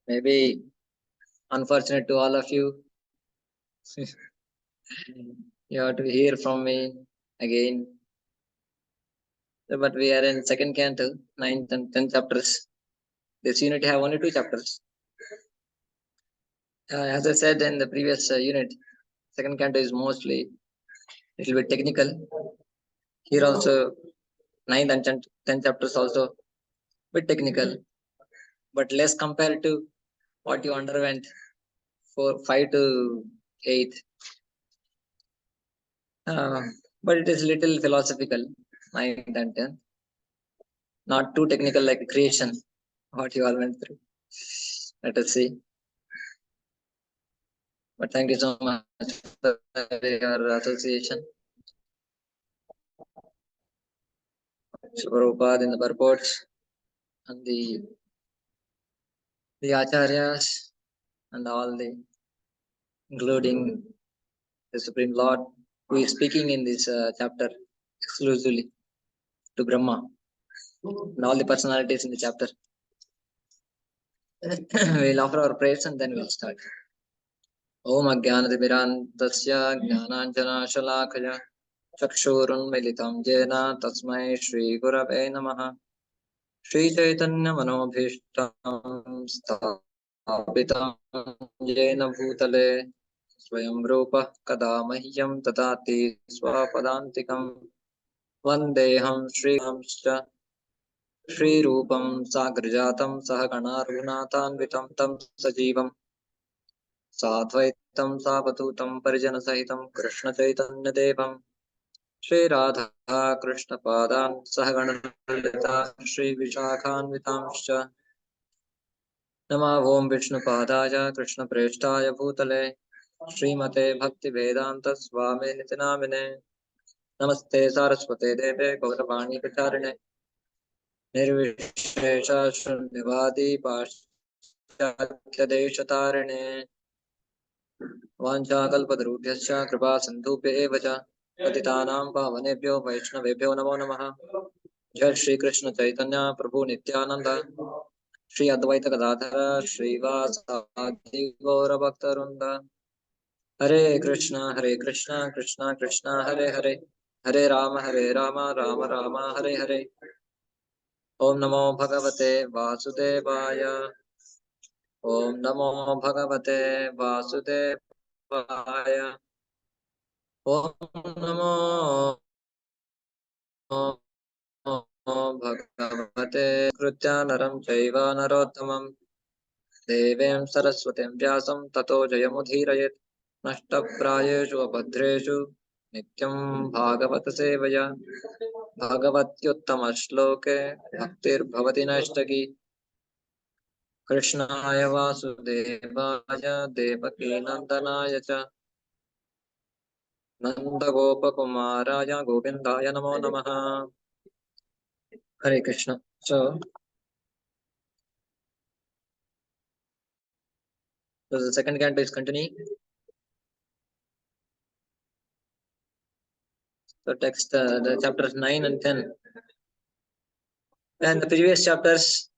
Maybe unfortunate to all of you. You have to hear from me again. But we are in second canto, 9th and 10th chapters. This unit have only 2 chapters. As I said in the previous unit, second canto is mostly little bit technical. Here also 9th and 10th chapters also bit technical, but less compared to what you underwent for 5 to 8. But it is little philosophical, 9th and 10th. Not too technical like creation, what you all went through. Let us see. But thank you so much for your association. Srila Prabhupada in the purports and the acharyas and all the, including the Supreme Lord, who is speaking in this chapter exclusively to Brahma and all the personalities in the chapter. We'll offer our prayers and then we'll start. Om Ajnanatimirantasya Jnananjana Chakshurunmilitam Jena Tasmai Shri Gurave Namaha Shri Chaitanya Manobhishtam Sthapitam Jena Bhutale Swayam Rupa Kada Mahyam Tatati Swapadantikam Vandeham Shri Hamscha Shri Rupam Sagrajatam Sahagana Raghunatanvitam Tam Sajivam Sadvaitam Savatutam Parijana Sahitam Krishna Chaitanya Devam Shri Radha Krishna Padan Sahaganalita Shri Vishakhanvitamscha Nama Om Vishnu Padaya Krishna Preshtaya Bhutale Srimate Bhaktivedanta Swami Nitinamine Namaste Saraswate Deve Gauravani Pacharine Nirvishesha Shunyavadi Paschatya Deshatarine Vanchakalpadrubhyascha Kripa Sindhubhya Evacha Patitanam Pavanebhyo Vaishnavebhyo Namo Namaha Jai Shri Krishna Chaitanya Prabhu Nityananda Shri Advaita Gadadhara Srivasadi Gaura Bhaktarunda Hare Krishna Krishna Krishna Hare Hare Hare Rama Rama Rama Hare Hare Om Namo Bhagavate Vasudevaya Om Namo Bhagavate Vasudevaya Om Namo Bhagavate Krutya Chaiva Narottamam Devem Saraswatim Vyasam Tato Jayamudhirayet Nashtaprayeshu Abhadreshu Nityam Bhagavata Sevaya Bhagavatyuttama Shloke Bhaktir Bhavati Nashtaki Krishnaya Vasudevaya Devaki Nandanaya Cha Nanda Gopa Kumaraya Govindaya Namo Namaha Hare Krishna. So the second canto is continuing. So text the chapters 9 and 10. And the previous chapters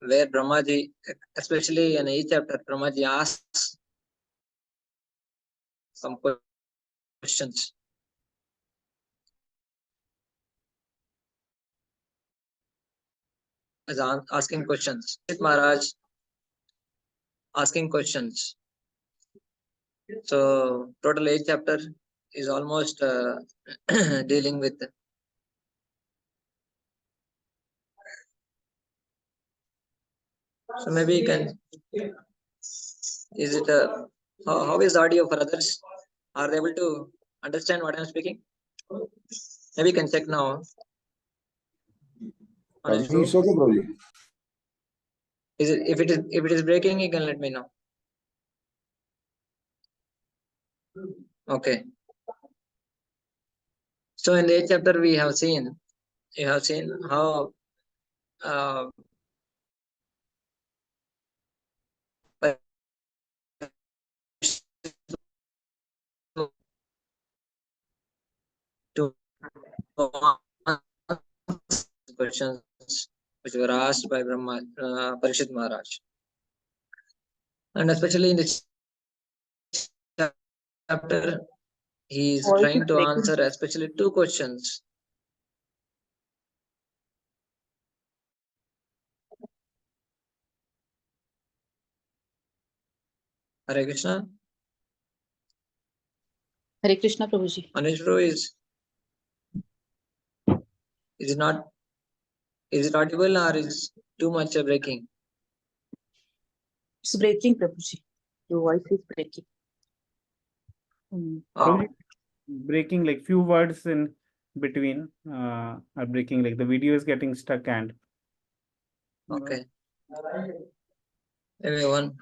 where Brahmaji, especially in each chapter, Brahmaji asks some questions. As asking questions. Maharaj asking questions. So total 8 chapter is almost dealing with. So maybe you can. Is it how is the audio for others? Are they able to understand what I am speaking? Maybe you can check now. It's okay, Prabhuji. Is it if it is breaking, you can let me know. Okay. So in the 8th chapter you have seen how to questions which were asked by Brahma, Parishit Maharaj. And especially in this chapter, he is trying to answer especially two questions. Hare Krishna. Hare Krishna, Prabhuji. Anishru is it audible or is too much breaking? It's breaking, Prabhuji. Your voice is breaking. Breaking, like few words in between are breaking, like the video is getting stuck and Okay. Everyone,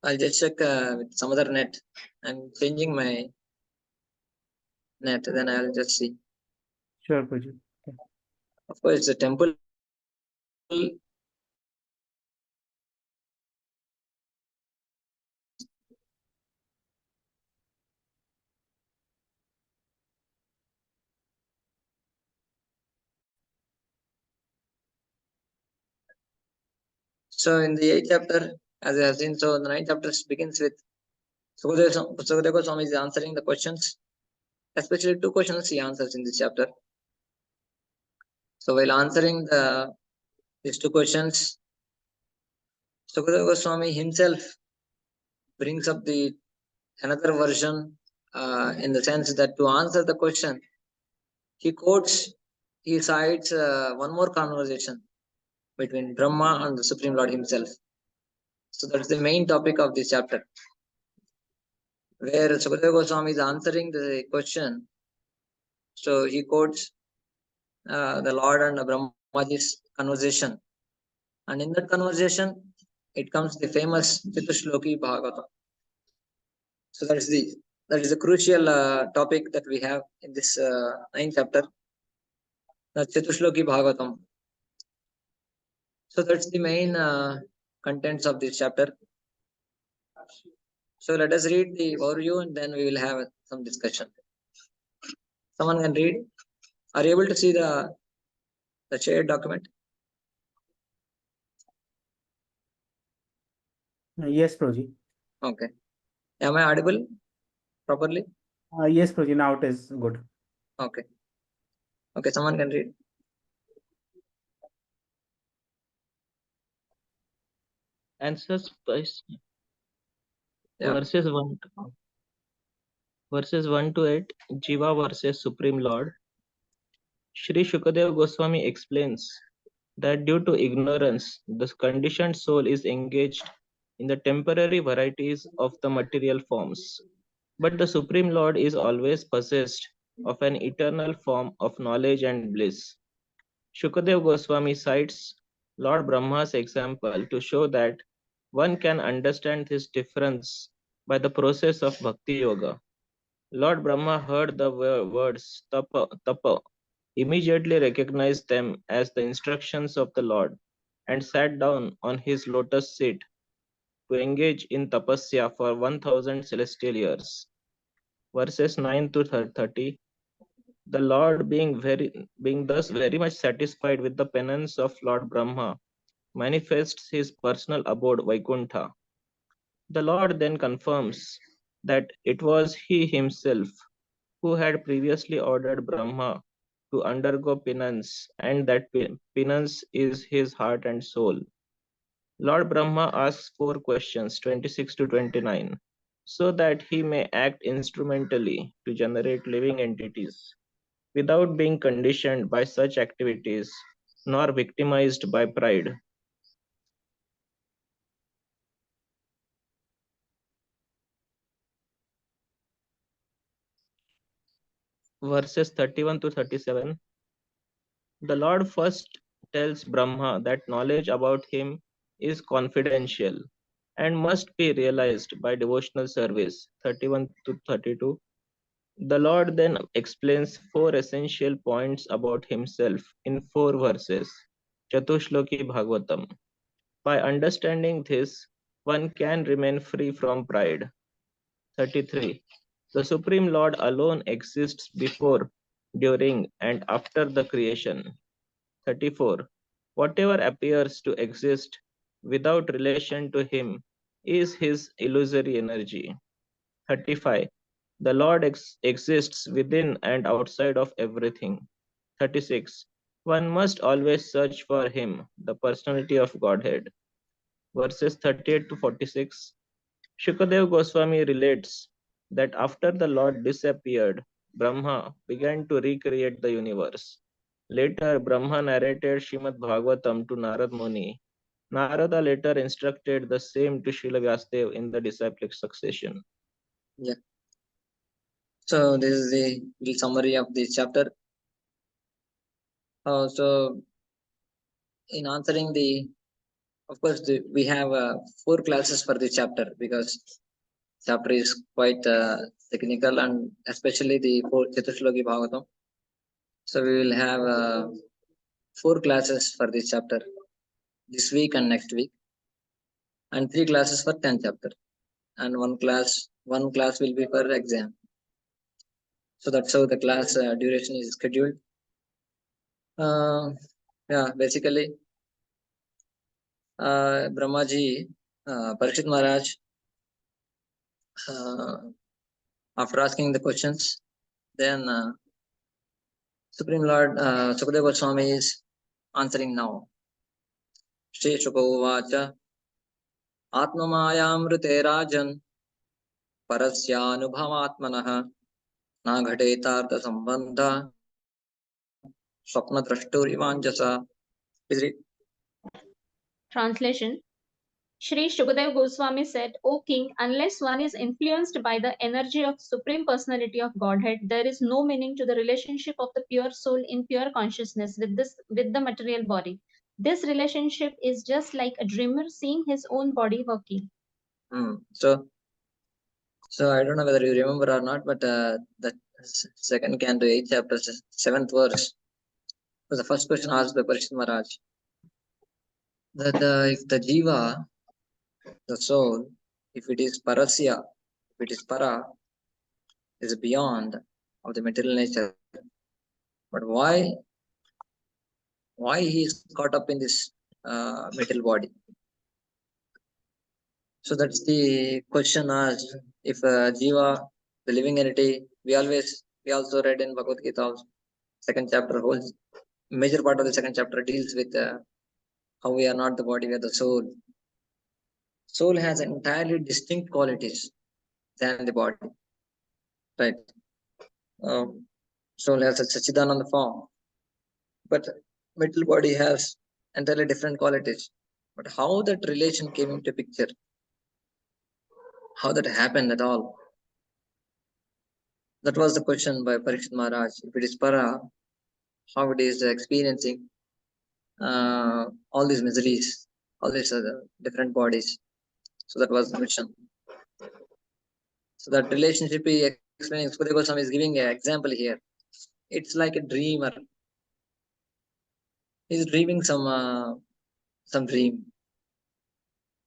I'll just check with some other net. I'm changing my net, then I'll just see. Sure, Prabhuji. Okay. Of course, the temple So in the 8th chapter, as I have seen, so the 9th chapter begins with Sukadeva Goswami is answering the questions, especially two questions he answers in this chapter. So while answering these two questions, Sukadeva Goswami himself brings up the another version in the sense that to answer the question, he cites one more conversation between Brahma and the Supreme Lord himself. So that's the main topic of this chapter, where Sukadeva Goswami is answering the question. So he quotes the Lord and Brahmaji's conversation. And in that conversation, it comes the famous Chatushloki Bhagavatam. So that is the crucial topic that we have in this 9th chapter, the Chatushloki Bhagavatam. So that's the main contents of this chapter. So let us read the overview and then we will have some discussion. Someone can read. Are you able to see the shared document? Yes, Prabhuji. Okay. Am I audible properly? Yes, Prabhuji. Now it is good. Okay. Okay, someone can read. Answers Yeah. verses 1 to 8, Jiva versus Supreme Lord. Shri Shukadeva Goswami explains that due to ignorance, the conditioned soul is engaged in the temporary varieties of the material forms. But the Supreme Lord is always possessed of an eternal form of knowledge and bliss. Shukadeva Goswami cites Lord Brahma's example to show that one can understand this difference by the process of Bhakti Yoga. Lord Brahma heard the words tapa, tapa, immediately recognized them as the instructions of the Lord, and sat down on his lotus seat to engage in tapasya for 1000 celestial years. Verses 9 to 30. The Lord being thus very much satisfied with the penance of Lord Brahma, manifests his personal abode Vaikuntha. The Lord then confirms that it was he himself who had previously ordered Brahma to undergo penance, and that penance is his heart and soul. Lord Brahma asks 4 questions, 26 to 29, so that he may act instrumentally to generate living entities, without being conditioned by such activities, nor victimized by pride. Verses 31 to 37. The Lord first tells Brahma that knowledge about him is confidential and must be realized by devotional service. 31 to 32. The Lord then explains 4 essential points about himself in 4 verses. Chatushloki Bhagavatam. By understanding this, one can remain free from pride. 33. The Supreme Lord alone exists before during, and after the creation. 34. Whatever appears to exist without relation to him is his illusory energy. 35. The Lord exists within and outside of everything. 36. One must always search for him, the personality of Godhead. Verses 38 to 46. Shukadev Goswami relates that after the Lord disappeared, Brahma began to recreate the universe. Later, Brahma narrated Srimad Bhagavatam to Narad Muni. Narada later instructed the same to Srila Vyasadeva in the disciplic succession. Yeah. So this is the little summary of this chapter. So in answering of course, we have 4 classes for this chapter because chapter is quite technical, and especially the 4 Chaturshloki Bhagavatam. So we will have 4 classes for this chapter this week and next week, and 3 classes for 10th chapter, and one class will be for exam. So that's how the class duration is scheduled. Yeah, basically, Brahmaji, Parikshit Maharaj, after asking the questions, then Supreme Lord Sukadeva Goswami is answering now. Shri Shuka Uvacha Atmamayamrite Rajan Parasyanubhavatmanaha Na Ghadetartha Sambandha Swapna Drashturivanjasa. Is it? Translation. Shri Shukadev Goswami said, O king, unless one is influenced by the energy of Supreme Personality of Godhead, there is no meaning to the relationship of the pure soul in pure consciousness with the material body. This relationship is just like a dreamer seeing his own body working. So I don't know whether you remember or not, but the second canto, 8th chapter, 7th verse was the first question asked by Parikshit Maharaj. That if the jiva, the soul, if it is parasya, if it is para, is beyond of the material nature, but why he is caught up in this material body? So that's the question asked. If jiva, the living entity, we also read in Bhagavad Gita, second chapter, whole major part of the second chapter deals with how we are not the body, we are the soul. Soul has entirely distinct qualities than the body, right? Soul has a Sachidananda form, but material body has entirely different qualities. But how that relation came into picture, how that happened at all, that was the question by Parikshit Maharaj. If it is para, how it is experiencing all these miseries, all these different bodies. So that was the question. So that relationship he explaining, Sukadeva Goswami is giving an example here. It's like a dreamer. He's dreaming some dream.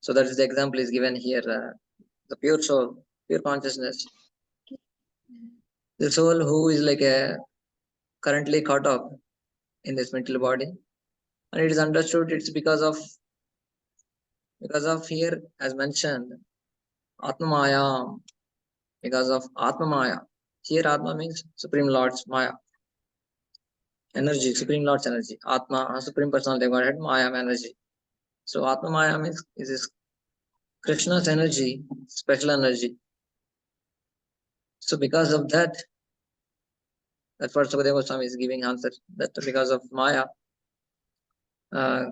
So that is the example is given here. The pure soul, pure consciousness. The soul who is like currently caught up in this mental body, and it is understood it's because of here as mentioned, Atma Maya, because of Atma Maya. Here Atma means Supreme Lord's Maya. Energy, Supreme Lord's energy. Atma, Supreme Personality of Godhead, Maya energy. So Atma Maya means is this Krishna's energy, special energy. So because of that, that's what Sukadeva Goswami is giving answer. That because of Maya,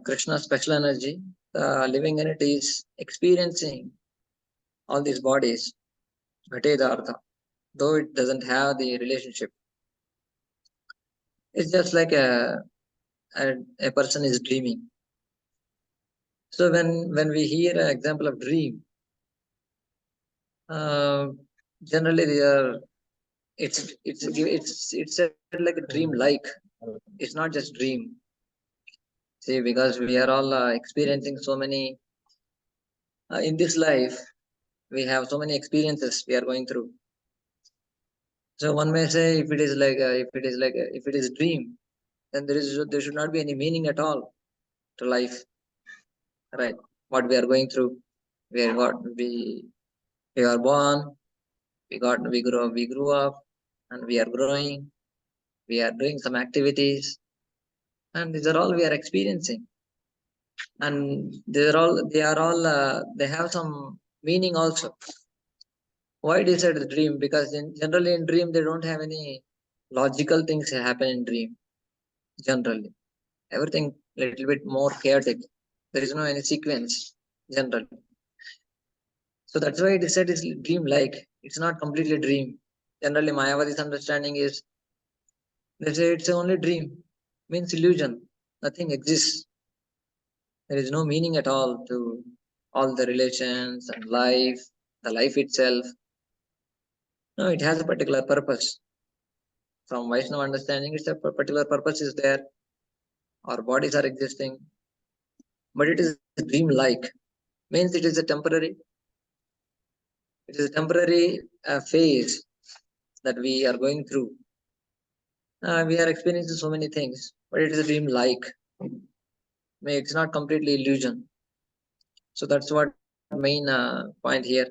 Krishna's special energy, the living entity is experiencing all these bodies, Ghatedartha, though it doesn't have the relationship. It's just like a person is dreaming. So when we hear an example of dream, generally it's said like a dream like. It's not just dream. See, because we are all experiencing so many in this life, we have so many experiences we are going through. So one may say, if it is dream, then there should not be any meaning at all to life, right? What we are going through, we are born, we grew up, and we are growing. We are doing some activities, and these are all we are experiencing. And they have some meaning also. Why did I say the dream? Because generally in dream they don't have any logical things happen in dream. Generally, everything little bit more chaotic. There is no any sequence generally. So that's why it is said is dream like. It's not completely dream. Generally, Mayavadi's understanding is they say it's only dream, means illusion. Nothing exists. There is no meaning at all to all the relations and life, the life itself. No, it has a particular purpose. From Vaishnava understanding, it's a particular purpose is there. Our bodies are existing, but it is dream-like. Means it is a temporary. It is a temporary phase that we are going through. We are experiencing so many things, but it is a dream-like. It's not completely illusion. So that's what main point here.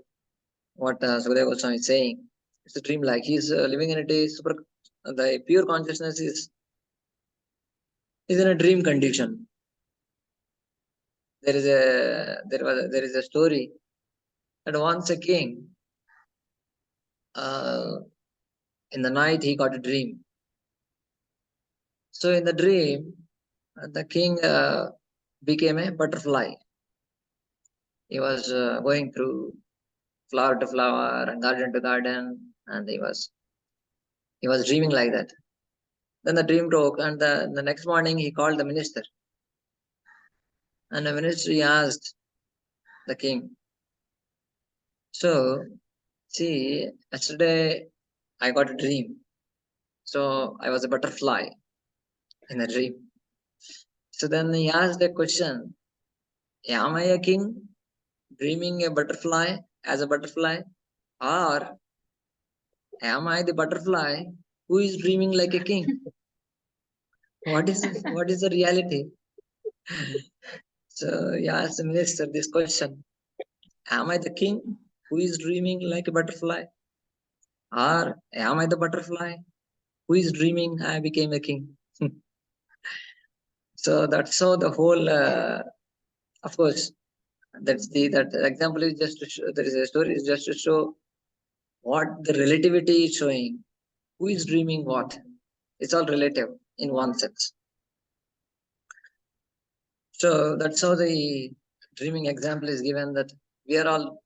What Sukadeva Goswami is saying. It's a dream-like. He's living in the pure consciousness is in a dream condition. There is a story that once a king, in the night he got a dream. So in the dream, the king became a butterfly. He was going through flower to flower and garden to garden, and he was dreaming like that. Then the dream broke, and the next morning he called the minister, and the minister asked the king, so see, yesterday I got a dream. So I was a butterfly in a dream. So then he asked a question, am I a king dreaming a butterfly as a butterfly, or am I the butterfly who is dreaming like a king? What is the reality? So he asked the minister this question, am I the king who is dreaming like a butterfly, or am I the butterfly who is dreaming I became a king? So that's how the whole, of course, that example is just to show, there is a story is just to show what the relativity is showing. Who is dreaming what? It's all relative in one sense. So that's how the dreaming example is given, that we are all,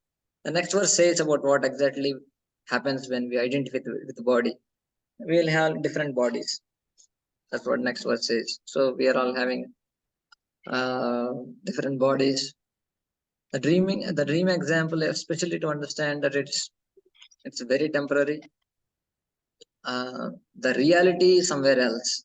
the next verse says about what exactly happens when we identify with the body. We'll have different bodies. That's what next verse says. So we are all having different bodies. The dream example, especially to understand that it's very temporary. The reality is somewhere else.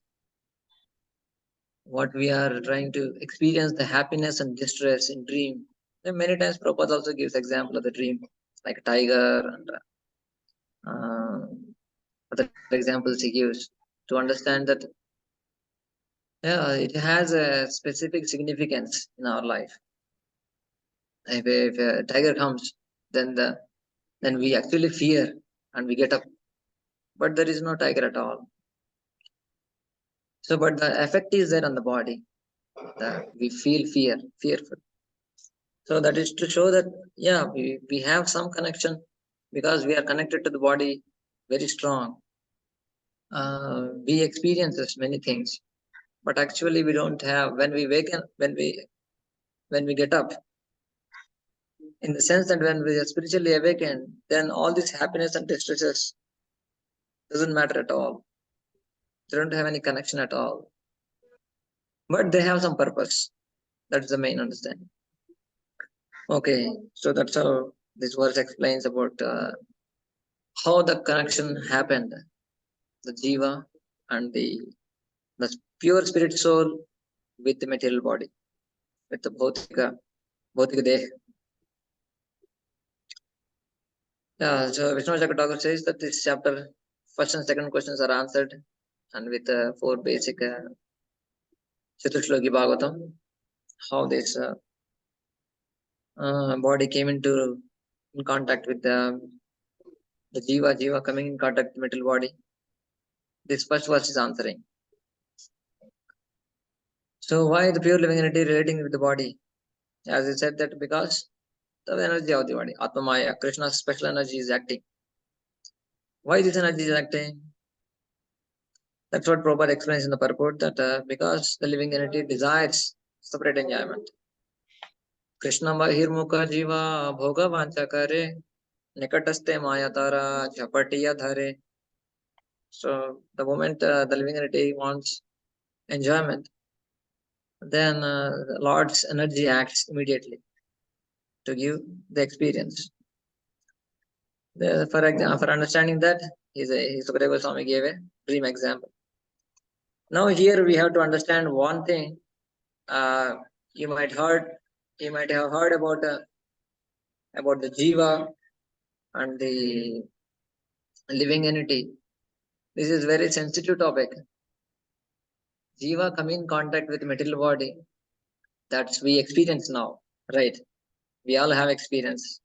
What we are trying to experience, the happiness and distress in dream. Then many times Prabhupada also gives example of the dream, like a tiger and other examples he gives to understand that it has a specific significance in our life. If a tiger comes, then we actually fear and we get up, but there is no tiger at all. So, but the effect is there on the body. That we feel fearful. So that is to show that, yeah, we have some connection because we are connected to the body very strong. We experience many things, but actually we don't have, when we get up, in the sense that when we are spiritually awakened, then all this happiness and distresses doesn't matter at all. They don't have any connection at all. But they have some purpose. That's the main understanding. Okay, so that's how this verse explains about how the connection happened, the jiva and the pure spirit soul with the material body, with the bhautika deha. So Vishnu Thakur says that this chapter first and second questions are answered, and with 4 basic Chatushloki Bhagavatam, how this body came in contact with the jiva coming in contact with the material body. This first verse is answering. So why the pure living entity relating with the body? As I said, that because the energy of the body, Atma Maya, Krishna's special energy is acting. Why this energy is acting? That's what Prabhupada explains in the purport, that because the living entity desires separate enjoyment. Krishna Bahirmukha Jiva Bhoga Vancha Kare Nikataste Maya Tara Jhapatiya Dhare. So the moment the living entity wants enjoyment, then the Lord's energy acts immediately to give the experience. For understanding that, Sukadeva Goswami gave a dream example. Now here we have to understand one thing. You might have heard about the jiva and the living entity. This is very sensitive topic. Jiva coming in contact with material body, that's we experience now, right? We all have experience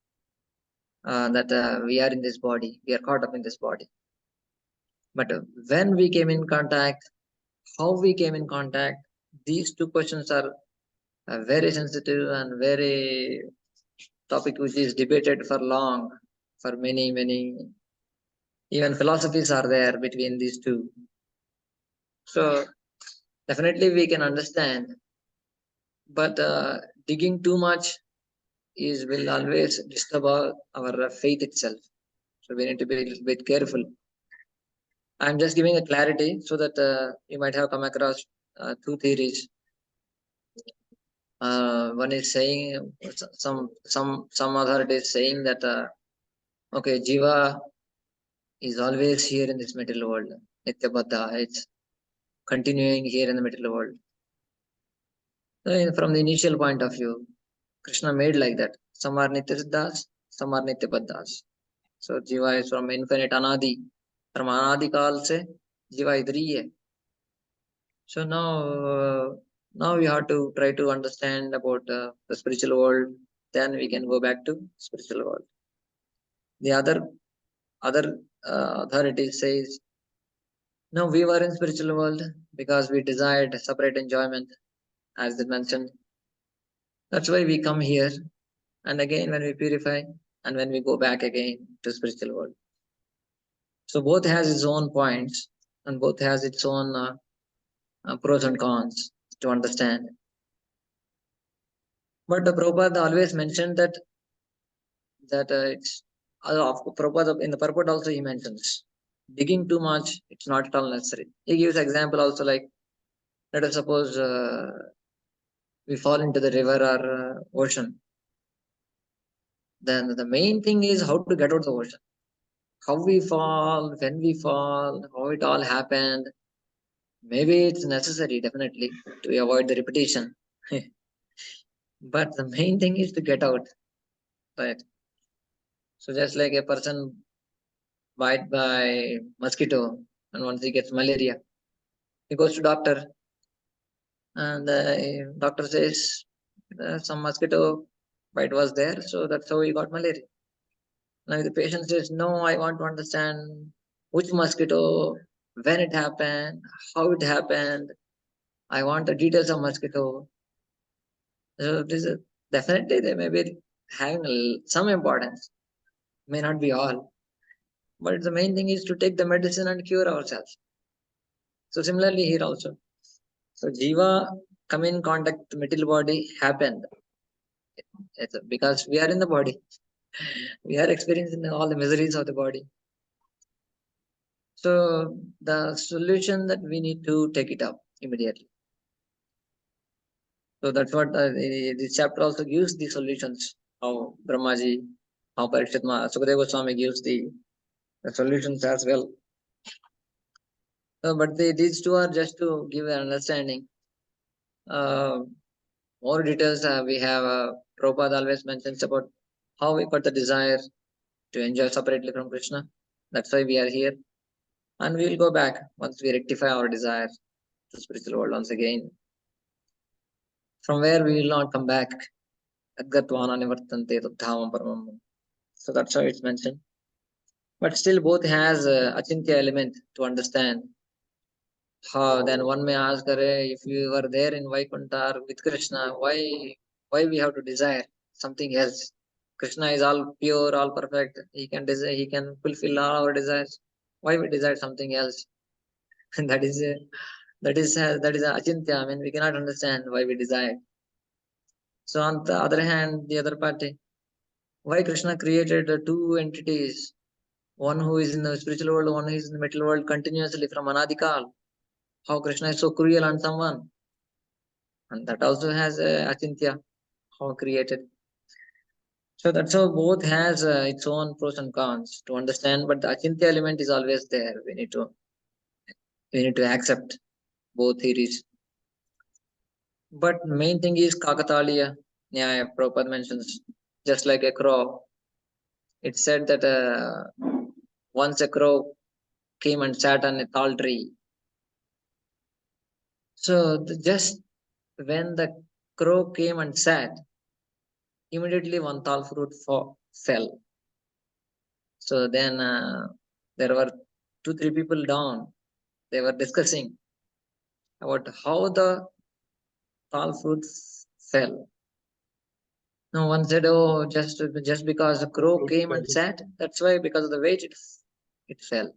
that we are in this body, we are caught up in this body. But when we came in contact, how we came in contact, these two questions are very sensitive and very topic which is debated for long, for many, even philosophies are there between these two. So definitely we can understand, but digging too much will always disturb our faith itself. So we need to be a little bit careful. I'm just giving a clarity so that you might have come across 2 theories. One is saying, some authority is saying that okay, jiva is always here in this material world. Nitya-baddha, it's continuing here in the material world. So from the initial point of view, Krishna made like that. Some are nitya-siddhas, some are nitya-baddhas. So jiva is from infinite anadi. From anadi kal se jiva idhar hi hai. So now we have to try to understand about the spiritual world. Then we can go back to spiritual world. The other authority says, no, we were in spiritual world because we desired separate enjoyment, as they mentioned. That's why we come here, and again when we purify, and when we go back again to spiritual world. So both has its own points, and both has its own pros and cons to understand. But Prabhupada always mentioned that it's Prabhupada in the purport also he mentions, digging too much, it's not at all necessary. He gives example also, like let us suppose we fall into the river or ocean. Then the main thing is how to get out of the ocean. How we fall, when we fall, how it all happened. Maybe it's necessary, definitely, to avoid the repetition. But the main thing is to get out, right? So just like a person bite by mosquito, and once he gets malaria, he goes to doctor, and the doctor says some mosquito bite was there, so that's how he got malaria. Now if the patient says, no, I want to understand which mosquito, when it happened, how it happened, I want the details of mosquito. So this is definitely they may be having some importance, may not be all, but the main thing is to take the medicine and cure ourselves. So similarly here also, so jiva come in contact with the material body happened. It's because we are in the body, we are experiencing all the miseries of the body. So the solution that we need to take it up immediately. So that's what this chapter also gives the solutions. How Brahmaji, how Parikshit Sukadeva Goswami gives the solutions as well. But these two are just to give an understanding. More details we have. Prabhupada always mentions about how we got the desire to enjoy separately from Krishna. That's why we are here. And we will go back once we rectify our desire to spiritual world once again, from where we will not come back. So that's how it's mentioned. But still both has achintya element to understand. How then one may ask, if you were there in Vaikuntha with Krishna, why we have to desire something else? Krishna is all pure, all perfect. He can desire, he can fulfill all our desires. Why we desire something else? that is achintya. I mean, we cannot understand why we desire. So on the other hand, the other party, why Krishna created two entities, one who is in the spiritual world, one who is in the material world continuously from Anadikal. How Krishna is so cruel on someone. And that also has achintya, how created. So that's how both has its own pros and cons to understand, but the achintya element is always there. We need to accept both theories. But main thing is Kakataliya Nyaya. Prabhupada mentions, just like a crow. It said that once a crow came and sat on a tall tree. So just when the crow came and sat, immediately one tall fruit fell. So then there were 2-3 people down. They were discussing about how the tall fruit fell. No one said, "Oh, just because the crow came and sat, that's why because of the weight it fell."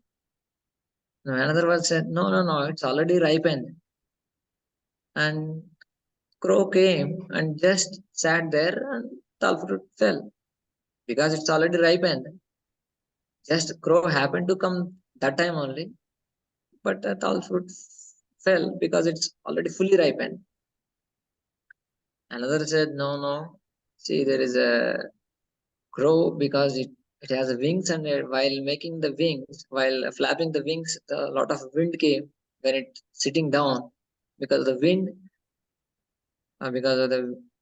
No, another one said, "No, it's already ripened." And crow came and just sat there, and tall fruit fell because it's already ripened. Just crow happened to come that time only, but the tall fruit fell because it's already fully ripened. Another said, no. See, there is a crow because it has wings, and while making the wings, while flapping the wings, a lot of wind came when it sitting down. Because of the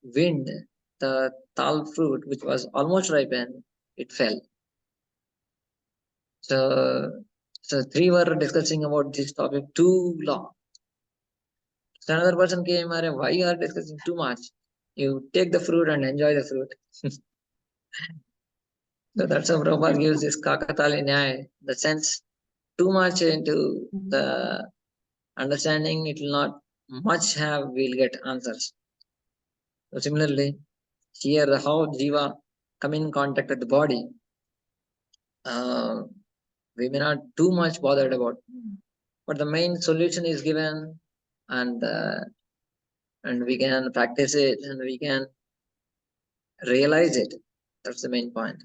wind, the tall fruit, which was almost ripened, it fell. So 3 were discussing about this topic too long. So another person came, why you are discussing too much? You take the fruit and enjoy the fruit. So that's how Prabhupada gives this Kakatali Nyaya, the sense too much into the understanding, it will not much have, we'll get answers. So similarly, here how Jiva come in contact with the body, we may not too much bothered about, but the main solution is given, and we can practice it, and we can realize it. That's the main point.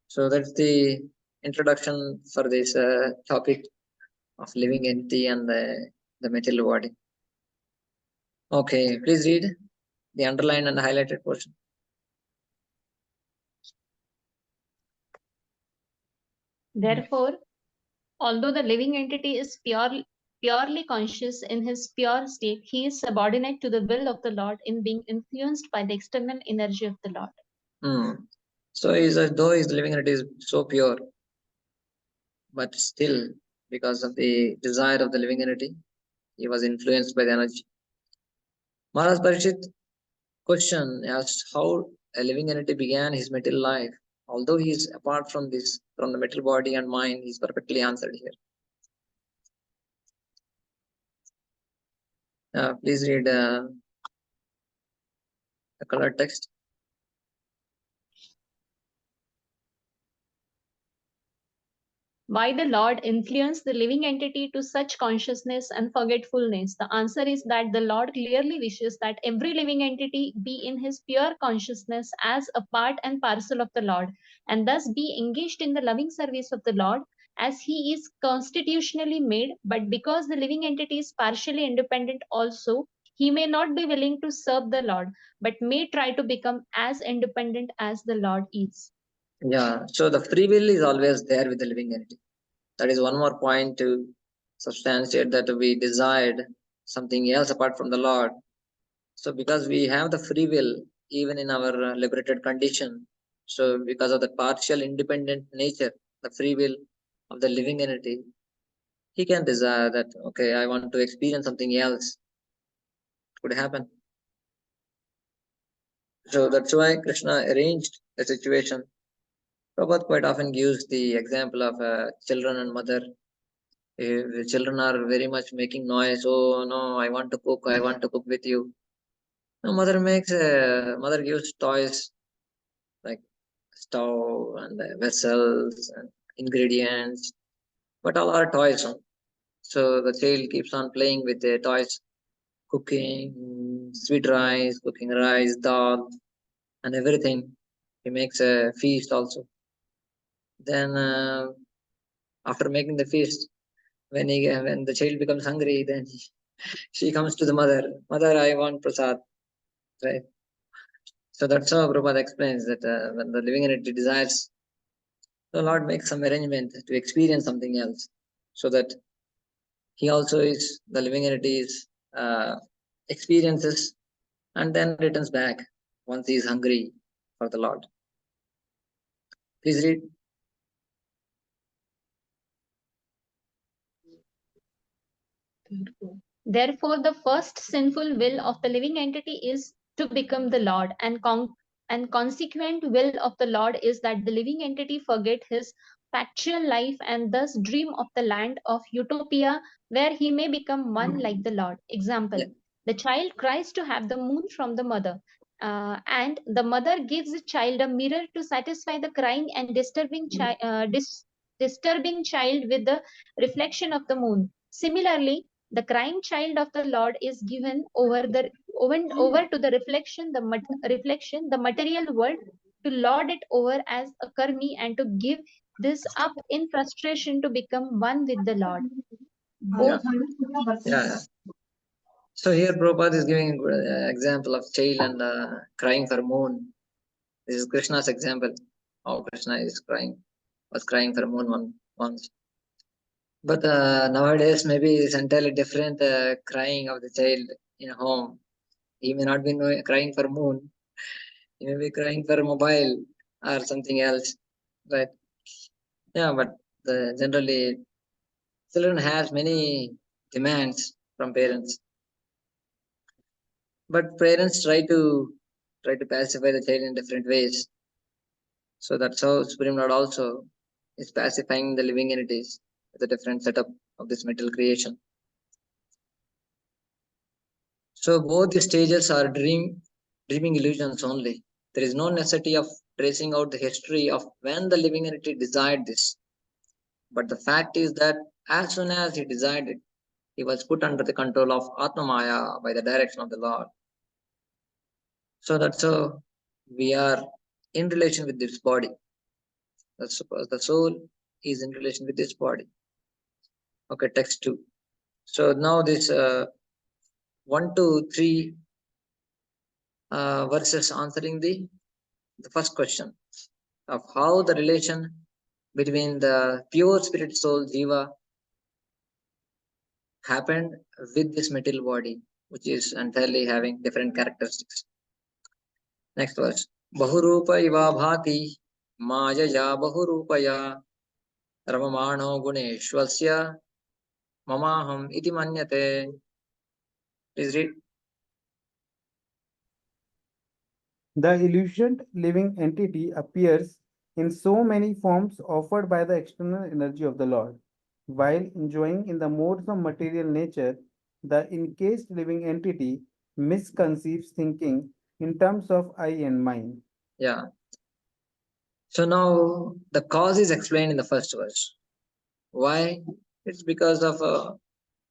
So that's the introduction for this topic of living entity and the material body. Okay, please read the underlined and highlighted portion. Therefore, although the living entity is purely conscious in his pure state, he is subordinate to the will of the Lord in being influenced by the external energy of the Lord. So though his living entity is so pure, but still, because of the desire of the living entity, he was influenced by the energy. Maharaj Parikshit question asked how a living entity began his material life. Although he is apart from this, from the material body and mind, he is perfectly answered here. Please read the colored text. Why the Lord influenced the living entity to such consciousness and forgetfulness? The answer is that the Lord clearly wishes that every living entity be in his pure consciousness as a part and parcel of the Lord, and thus be engaged in the loving service of the Lord as he is constitutionally made. But because the living entity is partially independent also, he may not be willing to serve the Lord, but may try to become as independent as the Lord is. Yeah, so the free will is always there with the living entity. That is one more point to substantiate that we desired something else apart from the Lord. So because we have the free will, even in our liberated condition, so because of the partial independent nature, the free will, of the living entity, he can desire that, okay, I want to experience something else. It could happen. So that's why Krishna arranged the situation. Prabhupada quite often gives the example of children and mother. If the children are very much making noise, oh no, I want to cook with you. No, mother gives toys like stove and vessels and ingredients, but all are toys. So the child keeps on playing with the toys, cooking sweet rice, cooking rice, dal, and everything. He makes a feast also. Then after making the feast, when the child becomes hungry, then she comes to the mother. Mother, I want prasad, right? So that's how Prabhupada explains that when the living entity desires, the Lord makes some arrangement to experience something else, so that he also is the living entity's experiences, and then returns back once he is hungry for the Lord. Please read. Therefore, the first sinful will of the living entity is to become the Lord, and consequent will of the Lord is that the living entity forget his factual life and thus dream of the land of utopia where he may become one like the Lord. Example: Yeah. the child cries to have the moon from the mother, and the mother gives the child a mirror to satisfy the crying and disturbing child with the reflection of the moon. Similarly, the crying child of the Lord is given over to the reflection, the material world, to lord it over as a karmi and to give this up in frustration to become one with the Lord. Both Yeah. So here Prabhupada is giving an example of child and crying for moon. This is Krishna's example. How Krishna was crying for moon once. But nowadays, maybe it's entirely different crying of the child in home. He may not be crying for moon. He may be crying for mobile or something else. Right? Yeah, but generally, children has many demands from parents. But parents try to pacify the child in different ways. So that's how Supreme Lord also is pacifying the living entities with a different setup of this material creation. So both the stages are dreaming illusions only. There is no necessity of tracing out the history of when the living entity desired this. But the fact is that as soon as he desired it, he was put under the control of Atma Maya by the direction of the Lord. So that's how we are in relation with this body. That's suppose the soul is in relation with this body. Okay, text 2. So now this 1 to 3 verses answering the first question of how the relation between the pure spirit soul Jiva happened with this material body, which is entirely having different characteristics. Next verse. Bahurupa iva bhati majaya bahurupaya ramamano guneshwasya mamaham iti manyate. Please read. The illusioned living entity appears in so many forms offered by the external energy of the Lord. While enjoying in the modes of material nature, the encased living entity misconceives thinking in terms of I and mine. Yeah. So now the cause is explained in the first verse. Why? It's because of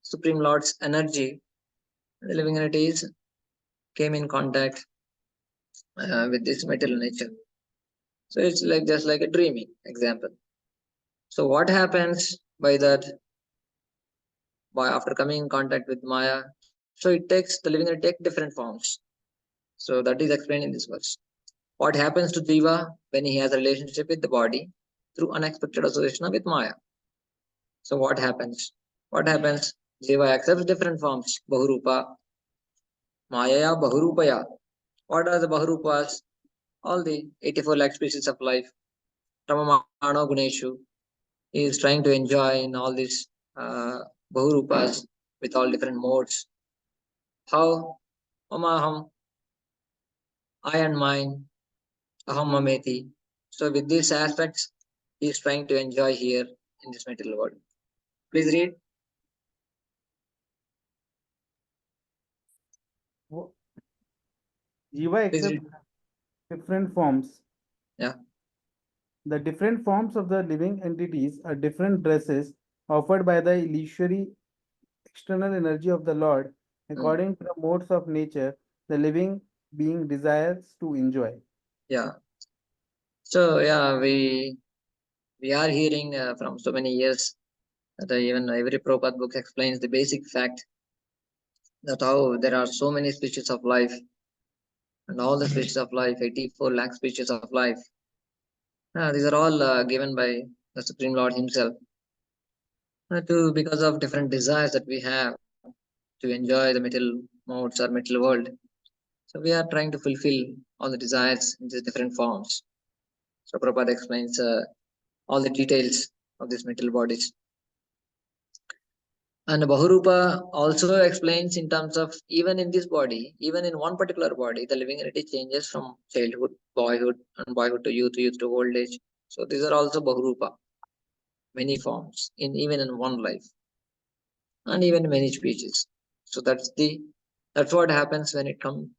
Supreme Lord's energy. The living entities came in contact with this material nature. So it's like just like a dreaming example. So what happens by that? By after coming in contact with Maya, so it takes the living entity take different forms. So that is explained in this verse. What happens to Jiva when he has a relationship with the body through unexpected association with Maya? So what happens? What happens? Jiva accepts different forms. Bahurupa, Maya, Bahurupaya. What are the Bahurupas? All the 84 lakh species of life. Ramamano Guneshu. he is trying to enjoy in all these Bahurupas with all different modes. How? Mamaham, I and mine, aham mameti. So with these aspects, he is trying to enjoy here in this material world. Please read. Jiva Please accepts read. different forms. Yeah. The different forms of the living entities are different dresses offered by the illusory external energy of the Lord according to the modes of nature the living being desires to enjoy. Yeah. So yeah, we are hearing from so many years that even every Prabhupada book explains the basic fact that how there are so many species of life, and all the species of life, 84 lakh species of life, these are all given by the Supreme Lord Himself to because of different desires that we have to enjoy the material modes or material world. So we are trying to fulfill all the desires in these different forms. So Prabhupada explains all the details of these material bodies. And Bahurupa also explains in terms of even in this body, even in one particular body, the living entity changes from childhood, boyhood, and boyhood to youth to old age. So these are also Bahurupa, many forms in even in one life, and even many species. So that's what happens when it comes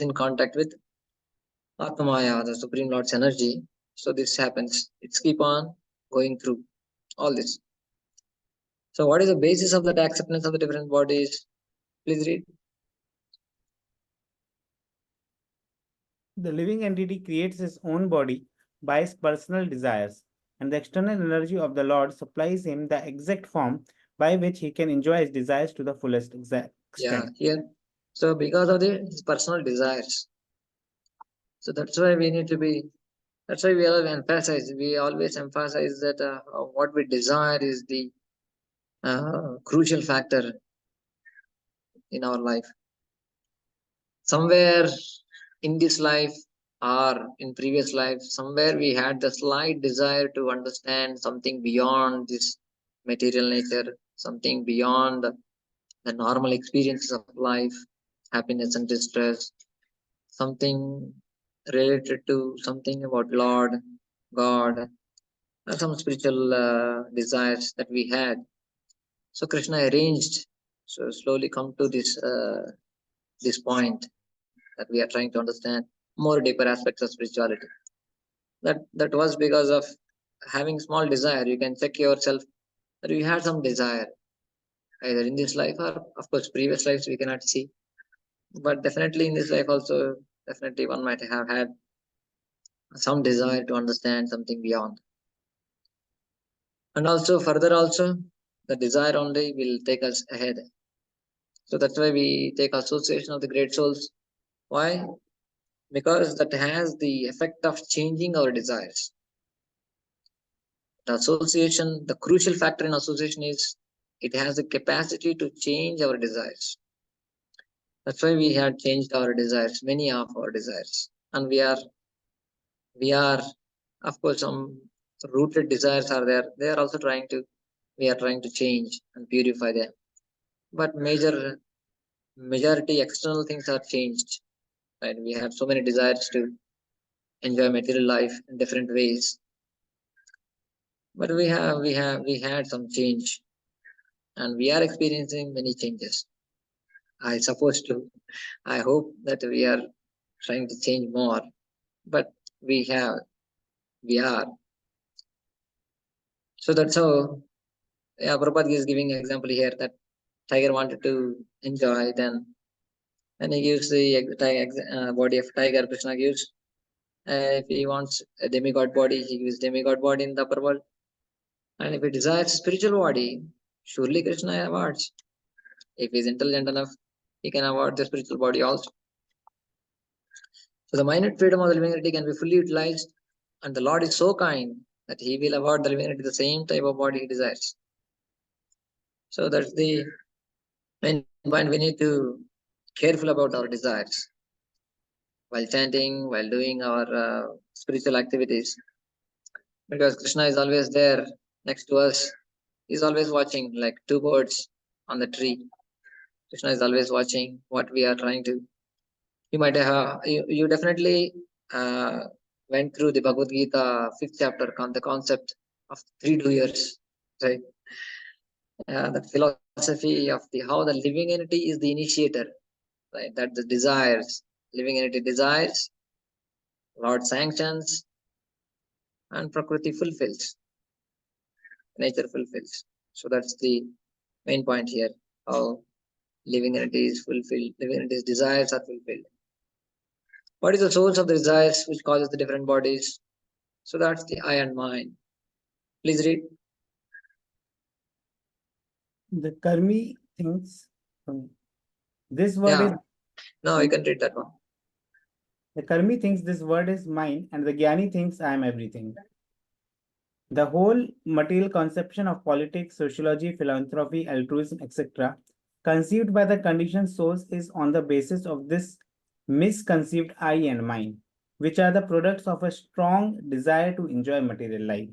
in contact with Atmaya, the Supreme Lord's energy. So this happens. It's keep on going through all this. So what is the basis of that acceptance of the different bodies? Please read. The living entity creates his own body by his personal desires, and the external energy of the Lord supplies him the exact form by which he can enjoy his desires to the fullest extent. Yeah, here. So because of his personal desires. So that's why we need to be. That's why we always emphasize that what we desire is the crucial factor in our life. Somewhere in this life or in previous life, somewhere we had the slight desire to understand something beyond this material nature, something beyond the normal experiences of life, happiness and distress, something related to something about Lord, God, some spiritual desires that we had. So Krishna arranged, so slowly come to this point that we are trying to understand more deeper aspects of spirituality. That was because of having small desire. You can check yourself that you had some desire either in this life or of course previous lives we cannot see, but definitely in this life also definitely one might have had some desire to understand something beyond. And also further also the desire only will take us ahead. So that's why we take association of the great souls. Why? Because that has the effect of changing our desires. The association, the crucial factor in association is it has the capacity to change our desires. That's why we had changed our desires, many of our desires. And we are, of course, some rooted desires are there. They are also we are trying to change and purify them. But majority external things are changed. Right? We had so many desires to enjoy material life in different ways. But we had some change, and we are experiencing many changes. I suppose to. I hope that we are trying to change more, but we are. So that's how. Yeah, Prabhupada is giving an example here that tiger wanted to enjoy, then he gives the body of tiger. Krishna gives. If he wants a demigod body, he gives demigod body in the upper world. And if he desires spiritual body, surely Krishna awards. If he is intelligent enough, he can award the spiritual body also. So the minute freedom of the living entity can be fully utilized, and the Lord is so kind that He will award the living entity the same type of body he desires. So that's the main point. We need to careful about our desires while chanting, while doing our spiritual activities, because Krishna is always there next to us. He's always watching, like two birds on the tree. Krishna is always watching what we are trying to. You might have, you definitely went through the Bhagavad Gita 5th chapter on the concept of 3 doers, right? The philosophy of the how the living entity is the initiator, right? That the desires, living entity desires, Lord sanctions, and Prakriti fulfills, nature fulfills. So that's the main point here. How living entity is fulfilled, living entity's desires are fulfilled. What is the source of the desires which causes the different bodies? So that's the I and mind. Please read. The karmi thinks this word is No, you can read that one. the karmi thinks this word is mine, and the jnani thinks I am everything. The whole material conception of politics, sociology, philanthropy, altruism, etc., conceived by the conditioned souls is on the basis of this misconceived I and mine, which are the products of a strong desire to enjoy material life.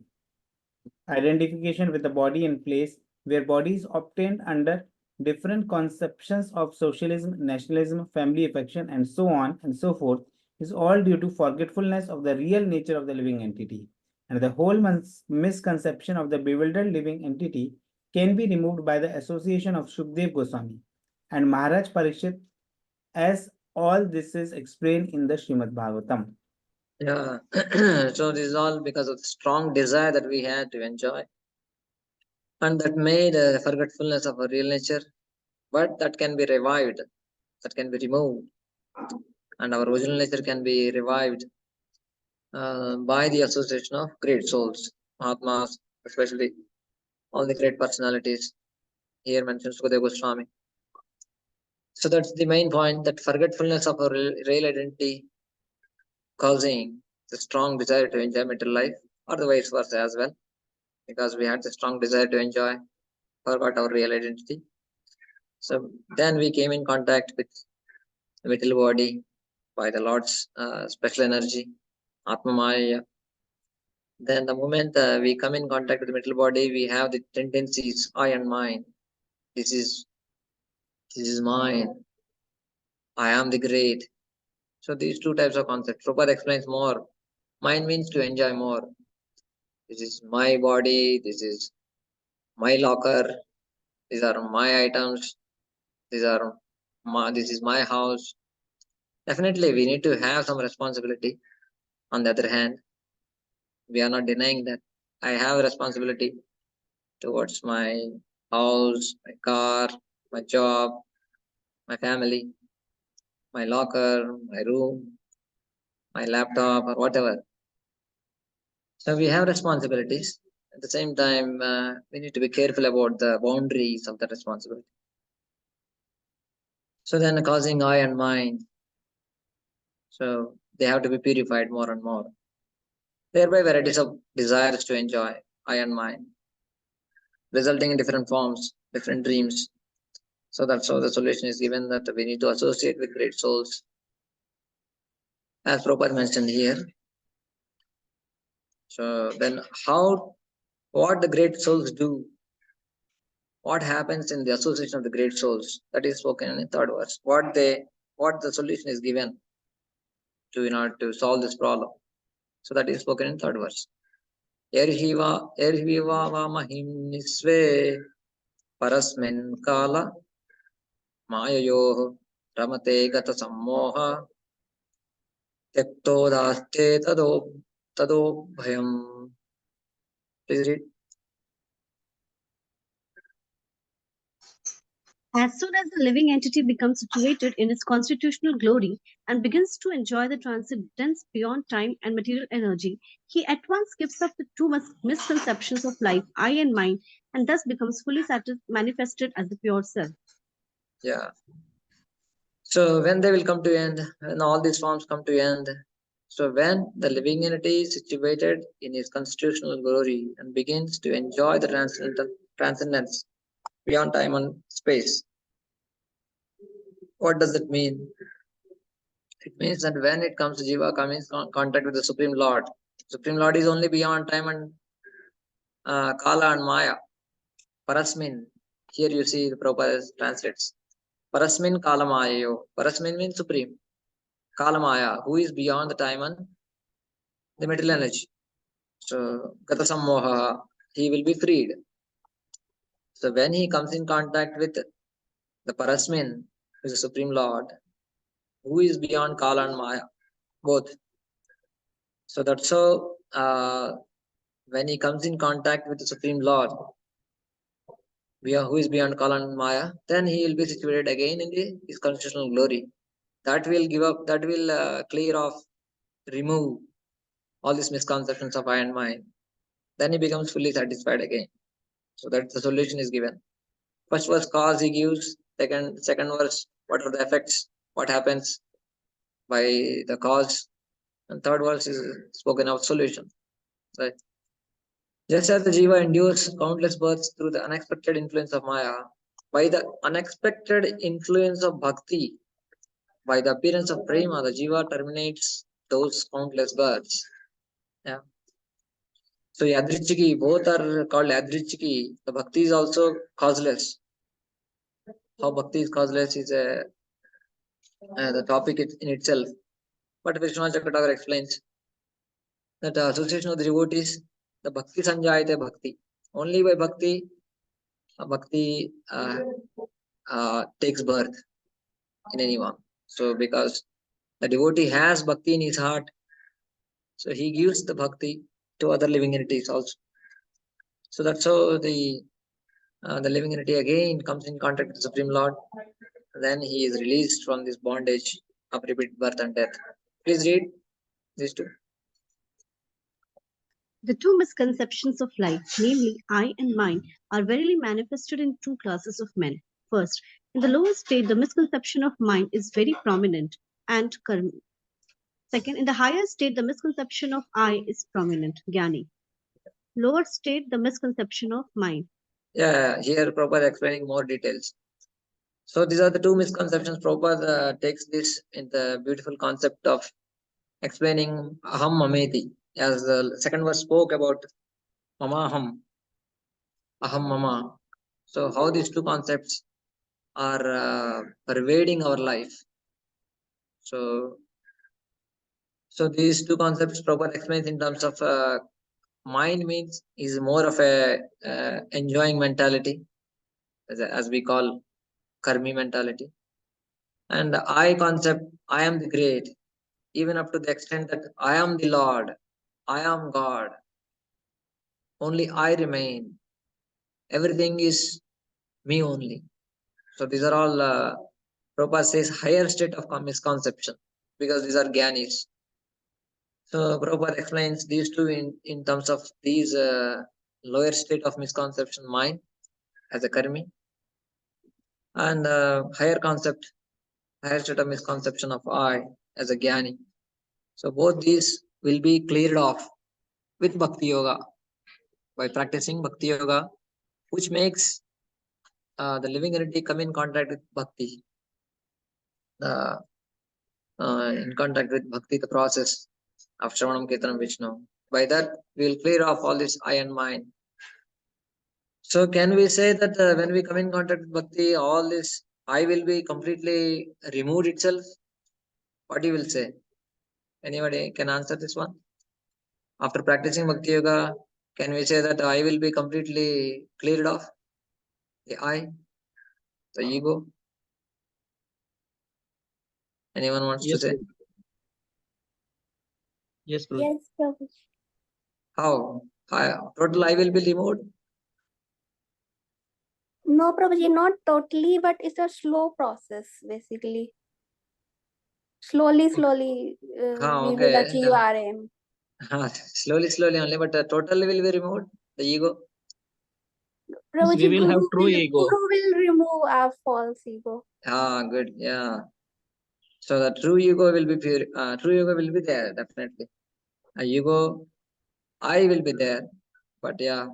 Identification with the body and place where bodies obtained under different conceptions of socialism, nationalism, family affection, and so on and so forth is all due to forgetfulness of the real nature of the living entity. And the whole misconception of the bewildered living entity can be removed by the association of Shukdev Goswami and Maharaj Parikshit, as all this is explained in the Srimad Bhagavatam. Yeah. So this is all because of the strong desire that we had to enjoy, and that made a forgetfulness of our real nature. But that can be revived, that can be removed, and our original nature can be revived by the association of great souls, Mahatmas, especially all the great personalities. Here mentioned Sukadeva Goswami. So that's the main point, that forgetfulness of our real identity causing the strong desire to enjoy material life, or the vice versa as well, because we had the strong desire to enjoy, forgot our real identity. So then we came in contact with the material body by the Lord's special energy, Atma Maya. Then the moment we come in contact with the material body, we have the tendencies, I and mine. This is mine. I am the great. So these two types of concepts. Prabhupada explains more. Mine means to enjoy more. This is my body. This is my locker. These are my items. This is my house. Definitely, we need to have some responsibility. On the other hand, we are not denying that I have a responsibility towards my house, my car, my job, my family, my locker, my room, my laptop, or whatever. So we have responsibilities. At the same time, we need to be careful about the boundaries of the responsibility. So then causing I and mind. So they have to be purified more and more. Thereby varieties of desires to enjoy, I and mind, resulting in different forms, different dreams. So that's how the solution is given, that we need to associate with great souls. As Prabhupada mentioned here. So then what the great souls do, what happens in the association of the great souls, that is spoken in the third verse. What the solution is given to in order to solve this problem. So that is spoken in third verse. Erhiva mahim nisve parasmin kala mayayoh ramate gata sammoha tekto daste tado bhayam. Please read. As soon as the living entity becomes situated in its constitutional glory and begins to enjoy the transcendence beyond time and material energy, he at once gives up the two misconceptions of life, I and mine, and thus becomes fully manifested as the pure self. Yeah. So when they will come to end, when all these forms come to end, so when the living entity is situated in his constitutional glory and begins to enjoy the transcendence beyond time and space, what does it mean? It means that when it comes to Jiva coming in contact with the Supreme Lord is only beyond time and Kala and Maya. Parasmin. Here you see the Prabhupada translates. Parasmin Kala Mayayo. Parasmin means supreme. Kala Maya, who is beyond the time and the material energy. So Gata Sammoha, he will be freed. So when he comes in contact with the Parasmin, who is the Supreme Lord, who is beyond Kala and Maya, both. So that's how when he comes in contact with the Supreme Lord, who is beyond Kala and Maya, then he will be situated again in his constitutional glory. That will give up, that will clear off, remove all these misconceptions of I and mine. Then he becomes fully satisfied again. So that's the solution is given. First verse cause he gives, second verse what are the effects, what happens by the cause, and third verse is spoken of solution. Right? Just as the jiva endures countless births through the unexpected influence of Maya, by the unexpected influence of bhakti, by the appearance of prema, the jiva terminates those countless births. Yeah. So yadrichiki, both are called yadrichiki. The bhakti is also causeless. How bhakti is causeless is the topic in itself. But Vishwanath Chakravarti explains that association of the devotees, the bhakti sanjayate bhakti. Only by bhakti, bhakti takes birth in anyone. So because the devotee has bhakti in his heart, so he gives the bhakti to other living entities also. So that's how the living entity again comes in contact with the Supreme Lord. Then he is released from this bondage of repeated birth and death. Please read these two. The two misconceptions of life, namely I and mine, are verily manifested in two classes of men. First, in the lower state, the misconception of mine is very prominent and karmi. Second, in the higher state, the misconception of I is prominent, jnani. Lower state, the misconception of mine. Yeah, here Prabhupada explaining more details. So these are the two misconceptions. Prabhupada takes this in the beautiful concept of explaining aham mameti. As the second verse spoke about mamaham, aham mama. So how these two concepts are pervading our life. So these two concepts Prabhupada explains in terms of mind means is more of a enjoying mentality, as we call karmi mentality. And the I concept, I am the great, even up to the extent that I am the Lord, I am God, only I remain. Everything is me only. So these are all, Prabhupada says, higher state of misconception, because these are Gyanis. So Prabhupada explains these two in terms of these lower state of misconception, mind as a karmi, and higher concept, higher state of misconception of I as a Gyani. So both these will be cleared off with Bhakti Yoga, by practicing Bhakti Yoga, which makes the living entity come in contact with Bhakti. In contact with Bhakti, the process of Shravanam, Kirtanam, Vishnu. By that, we will clear off all this I and mine. So can we say that when we come in contact with Bhakti, all this I will be completely removed itself? What you will say? Anybody can answer this one? After practicing Bhakti Yoga, can we say that I will be completely cleared off? The I, the ego? Anyone wants to say? Yes, Prabhuji. Yes, Prabhuji. How? Total I will be removed? No, Prabhuji, not totally, but it's a slow process, basically. Slowly, we will Okay. achieve our aim. Slowly only, but totally will be removed, the ego? Prabhuji, we will have true ego. Guru will remove our false ego. Good. Yeah. So the true ego will be pure. True ego will be there, definitely. Ego, I will be there, but yeah,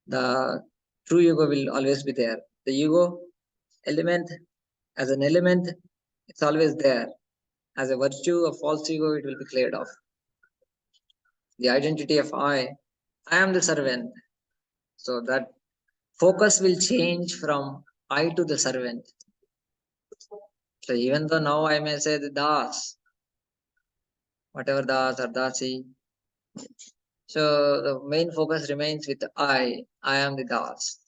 the true ego will always be there. The ego element, as an element, it's always there. As a virtue of false ego, it will be cleared off. The identity of I I am the servant. So that focus will change from I to the servant. So even though now I may say the Das, whatever Das or Dasi, so the main focus remains with I am the Das.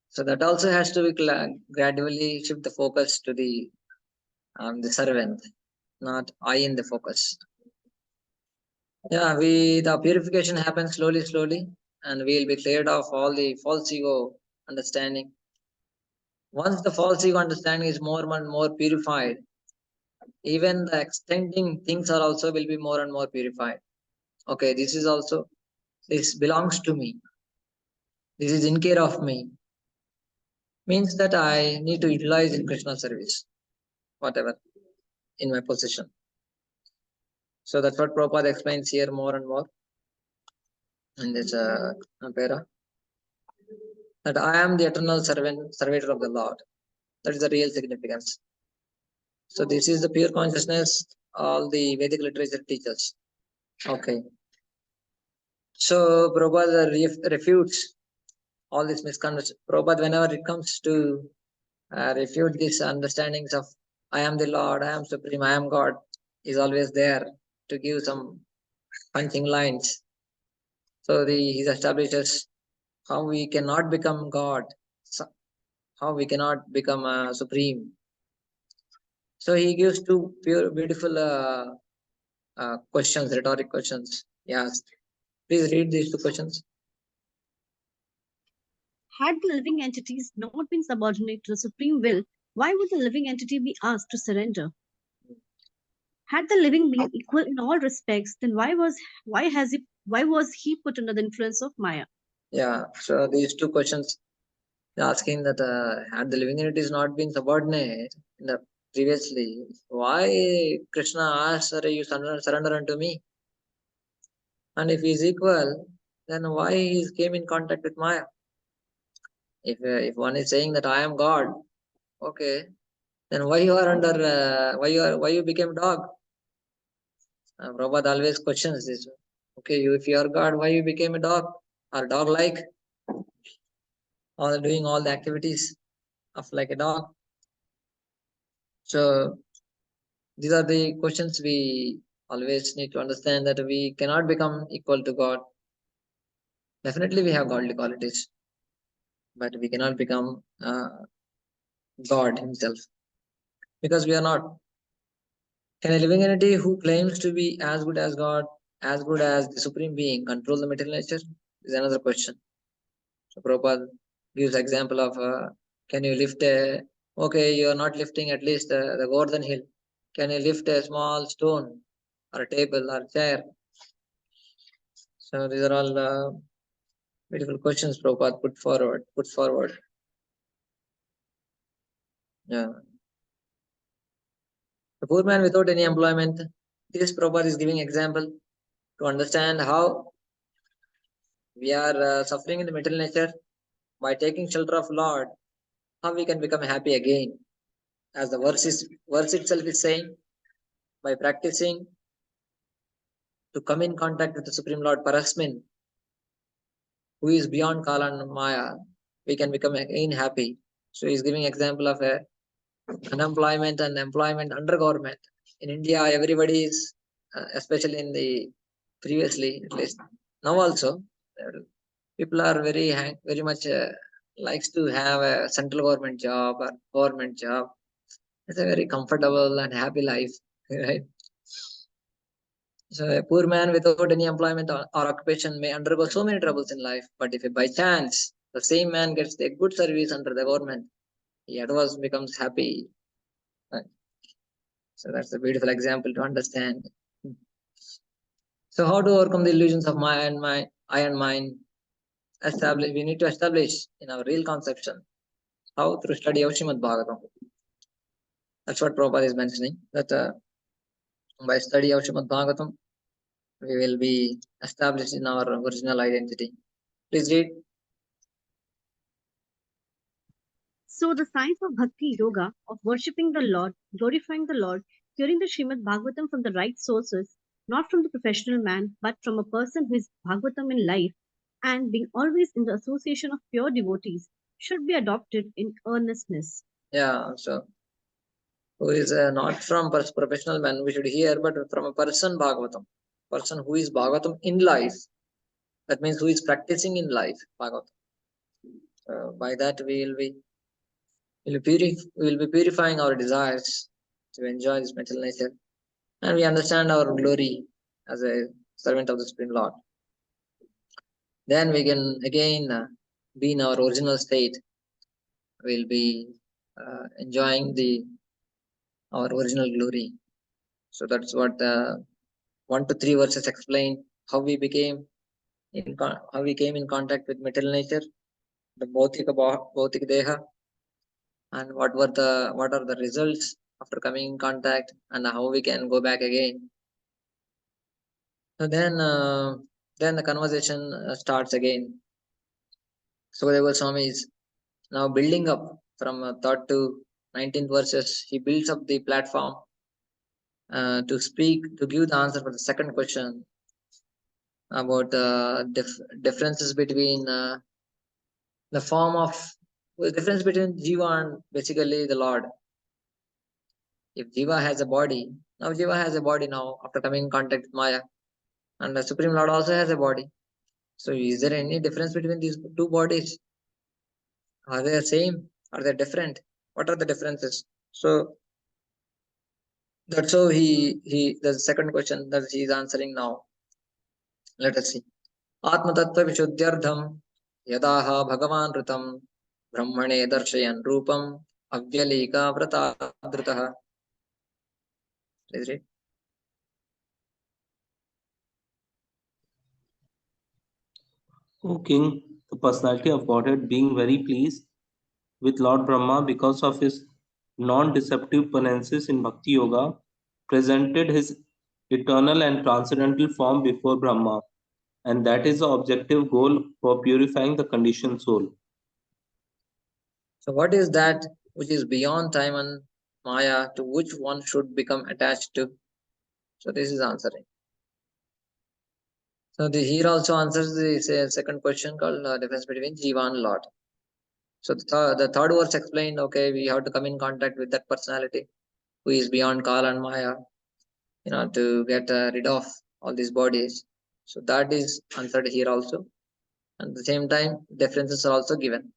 So that also has to be gradually shift the focus to the servant, not I in the focus. Yeah, the purification happens slowly, and we will be cleared of all the false ego understanding. Once the false ego understanding is more and more purified, even the extending things are also will be more and more purified. Okay, this belongs to me. This is in care of me. Means that I need to utilize in Krishna service, whatever in my possession. So that's what Prabhupada explains here more and more in this para. That I am the eternal servitor of the Lord. That is the real significance. So this is the pure consciousness all the Vedic literature teaches. Okay. So Prabhupada refutes all these misconceptions. Prabhupada, whenever it comes to refute these understandings of I am the Lord, I am Supreme, I am God, is always there to give some punching lines. So he establishes how we cannot become God, how we cannot become Supreme. So he gives two beautiful questions, rhetoric questions. Yes. Please read these two questions. Had the living entities not been subordinate to the supreme will, why would the living entity be asked to surrender? Had the living been equal in all respects, then why was he put under the influence of Maya? Yeah. So these two questions asking that had the living entities not been subordinate in the previously, why Krishna asked, you surrender unto me? And if he is equal, then why he came in contact with Maya? If one is saying that I am God, okay, then why you are under why you became dog? Prabhupada always questions this. Okay, if you are God, why you became a dog or dog like? All doing all the activities of like a dog. So these are the questions we always need to understand, that we cannot become equal to God. Definitely we have godly qualities, but we cannot become God himself, because we are not. Can a living entity who claims to be as good as God, as good as the Supreme Being, control the material nature? Is another question. So Prabhupada gives example of can you lift okay, you are not lifting at least the Gordon Hill. Can you lift a small stone or a table or a chair? So these are all beautiful questions Prabhupada put forward. Yeah. The poor man without any employment. This Prabhupada is giving example to understand how we are suffering in the material nature. By taking shelter of Lord, how we can become happy again. As the verse itself is saying, by practicing to come in contact with the Supreme Lord Parasmin, who is beyond Kala and Maya, we can become again happy. So he is giving example of unemployment and employment under government. In India, everybody is, especially in the previously, at least now also, people are very much likes to have a central government job or government job. It's a very comfortable and happy life, right? So a poor man without any employment or occupation may undergo so many troubles in life. But if by chance the same man gets a good service under the government, he at once becomes happy. Right? So that's a beautiful example to understand. So how to overcome the illusions of I and mine? We need to establish in our real conception. How? Through study of Srimad Bhagavatam. That's what Prabhupada is mentioning. That by study of Srimad Bhagavatam, we will be established in our original identity. Please read. So the science of Bhakti Yoga, of worshipping the Lord, glorifying the Lord, hearing the Srimad Bhagavatam from the right sources, not from the professional man, but from a person who is Bhagavatam in life and being always in the association of pure devotees, should be adopted in earnestness. Yeah, so who is not from professional man we should hear, but from a person Bhagavatam, person who is Bhagavatam in life. That means who is practicing in life Bhagavatam. By that we will be purifying our desires to enjoy this material nature, and we understand our glory as a servant of the Supreme Lord. Then we can again be in our original state. We'll be enjoying our original glory. So that's what 1 to 3 verses explain how we came in contact with material nature, the bhautika deha, and what are the results after coming in contact, and how we can go back again. So then the conversation starts again. Sukadeva Swami is now building up from 3rd to 19th verses. He builds up the platform to give the answer for the second question about differences between the form of the difference between Jiva and basically the Lord. If Jiva has a body, now Jiva has a body now after coming in contact with Maya, and the Supreme Lord also has a body. So is there any difference between these two bodies? Are they the same? Are they different? What are the differences? So that's how the second question that he is answering now. Let us see. Atma Tattva Vishuddhyardham Yadaha Bhagavan Ritam Brahmane Darshayan Rupam Avyalika Vratadritaha. Please read. O King, the personality of Godhead, being very pleased with Lord Brahma because of his non-deceptive penances in Bhakti Yoga, presented his eternal and transcendental form before Brahma, and that is the objective goal for purifying the conditioned soul. So what is that which is beyond time and Maya, to which one should become attached to? So this is answering. So here also answers the second question called difference between Jiva and Lord. So the third verse explained, okay, we have to come in contact with that personality who is beyond Kala and Maya, to get rid of all these bodies. So that is answered here also. And at the same time, differences are also given.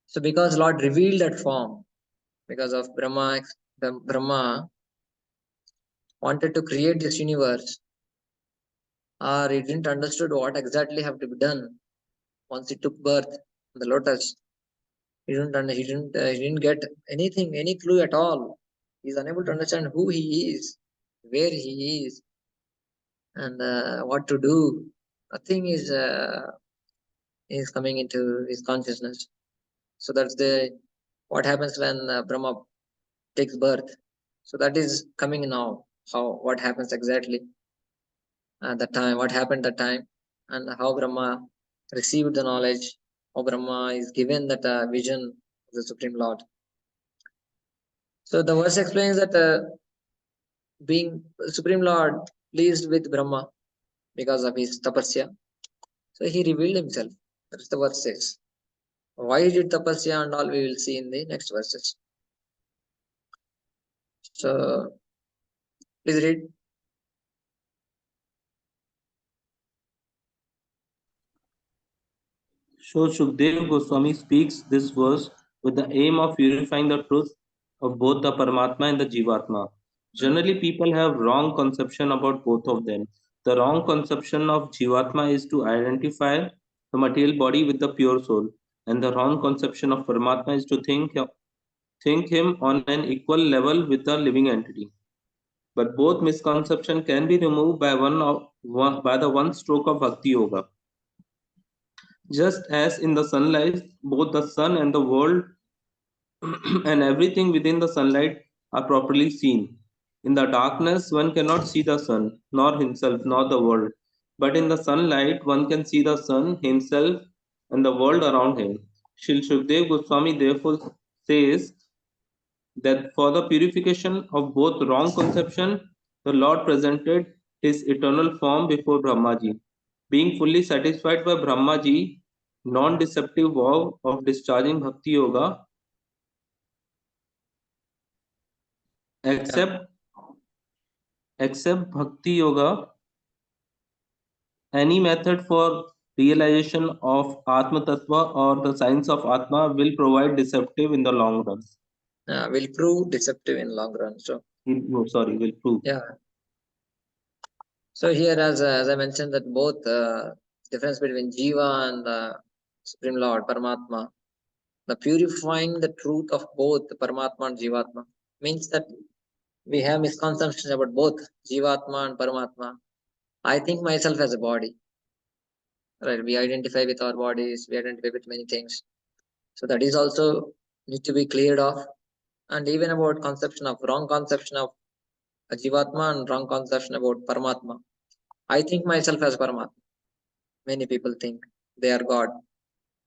So because Lord revealed that form, because of Brahma wanted to create this universe, or he didn't understood what exactly have to be done once he took birth in the lotus. He didn't get anything, any clue at all. He's unable to understand who he is, where he is, and what to do. Nothing is coming into his consciousness. So that's what happens when Brahma takes birth. So that is coming now. What happens exactly at that time? What happened that time, and how Brahma received the knowledge. How Brahma is given that vision of the Supreme Lord. So the verse explains that being Supreme Lord pleased with Brahma because of his tapasya, so he revealed himself. That's the verse says. Why he did tapasya and all we will see in the next verses. So please read. So Shukdev Goswami speaks this verse with the aim of purifying the truth of both the Paramatma and the Jivatma. Generally, people have wrong conception about both of them. The wrong conception of Jivatma is to identify the material body with the pure soul, and the wrong conception of Paramatma is to think him on an equal level with the living entity. But both misconception can be removed by the one stroke of Bhakti Yoga. Just as in the sunlight, both the sun and the world and everything within the sunlight are properly seen. In the darkness, one cannot see the sun, nor himself, nor the world. But in the sunlight, one can see the sun, himself, and the world around him. Srila Shukdev Goswami therefore says that for the purification of both wrong conception the Lord presented his eternal form before Brahmaji. Being fully satisfied by Brahmaji, non-deceptive vow of discharging Bhakti Yoga, except Bhakti Yoga, any method for realization of Atma Tattva or the science of Atma will provide deceptive in the long run. Will prove deceptive in long run. So will prove. yeah. So here, as I mentioned, that both difference between Jiva and the Supreme Lord Paramatma, the purifying the truth of both Paramatma and Jivatma means that we have misconceptions about both Jivatma and Paramatma. I think myself as a body, right? We identify with our bodies, we identify with many things. So that is also need to be cleared off. And even about wrong conception of a Jivatma and wrong conception about Paramatma. I think myself as Paramatma. Many people think they are God.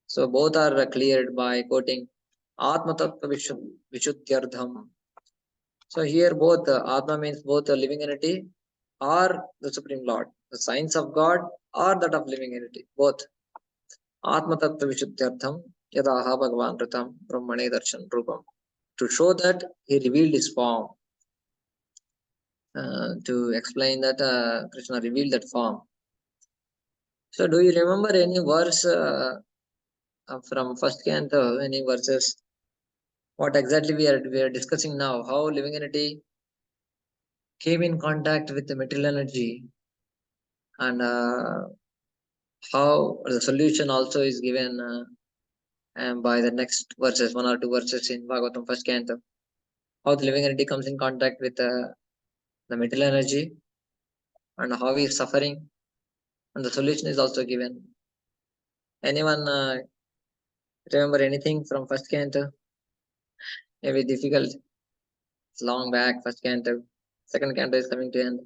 So both are cleared by quoting Atma Tattva Vishuddhyardham. So here both Atma means both a living entity or the Supreme Lord, the science of God or that of living entity, both. Atma Tattva Vishuddhyardham Yadaha Bhagavan Ritam Brahmane Darshan Rupam. To show that he revealed his form. To explain that Krishna revealed that form. So do you remember any verse from first canto, any verses? What exactly we are discussing now? How living entity came in contact with the material energy, and how the solution also is given and by the next verses, 1 or 2 verses in Bhagavatam first canto. How the living entity comes in contact with the material energy and how he is suffering, and the solution is also given. Anyone remember anything from first canto? Maybe difficult. It's long back, first canto. Second canto is coming to end.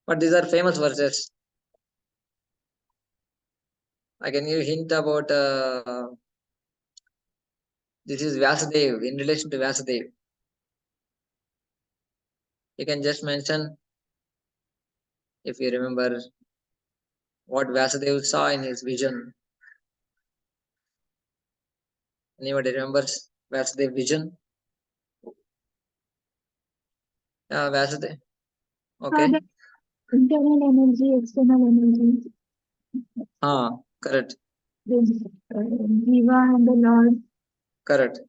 But these are famous verses. I can give a hint about this is Vyasadeva, in relation to Vyasadeva. You can just mention, if you remember, what Vyasadeva saw in his vision. Anybody remembers Vyasadeva vision? Vyasadeva. Okay. Internal energy, external energy. Correct. Jiva and the Lord. Correct.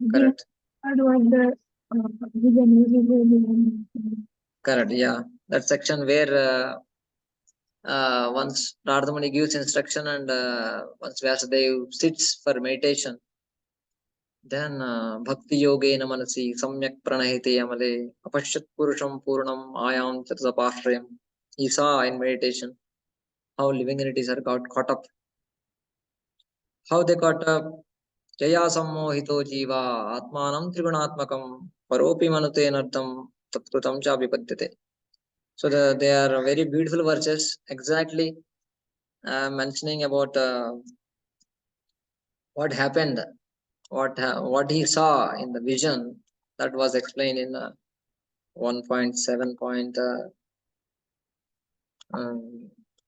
Lord was the vision. Correct. Yeah. That section where once Radhamani gives instruction and once Vyasadeva sits for meditation, then Bhakti Yogena Manasi Samyak Pranahite Amale Apashyat Purusham Purnam Ayam Chatasapashrayam. He saw in meditation how living entities are got caught up. How they caught up? Jaya Sammohito Jiva Atmanam Trigunatmakam Paropi Manute Nartam Tatkrutam Chabipadyate. So they are very beautiful verses, exactly mentioning about what happened, what he saw in the vision. That was explained in 1.7.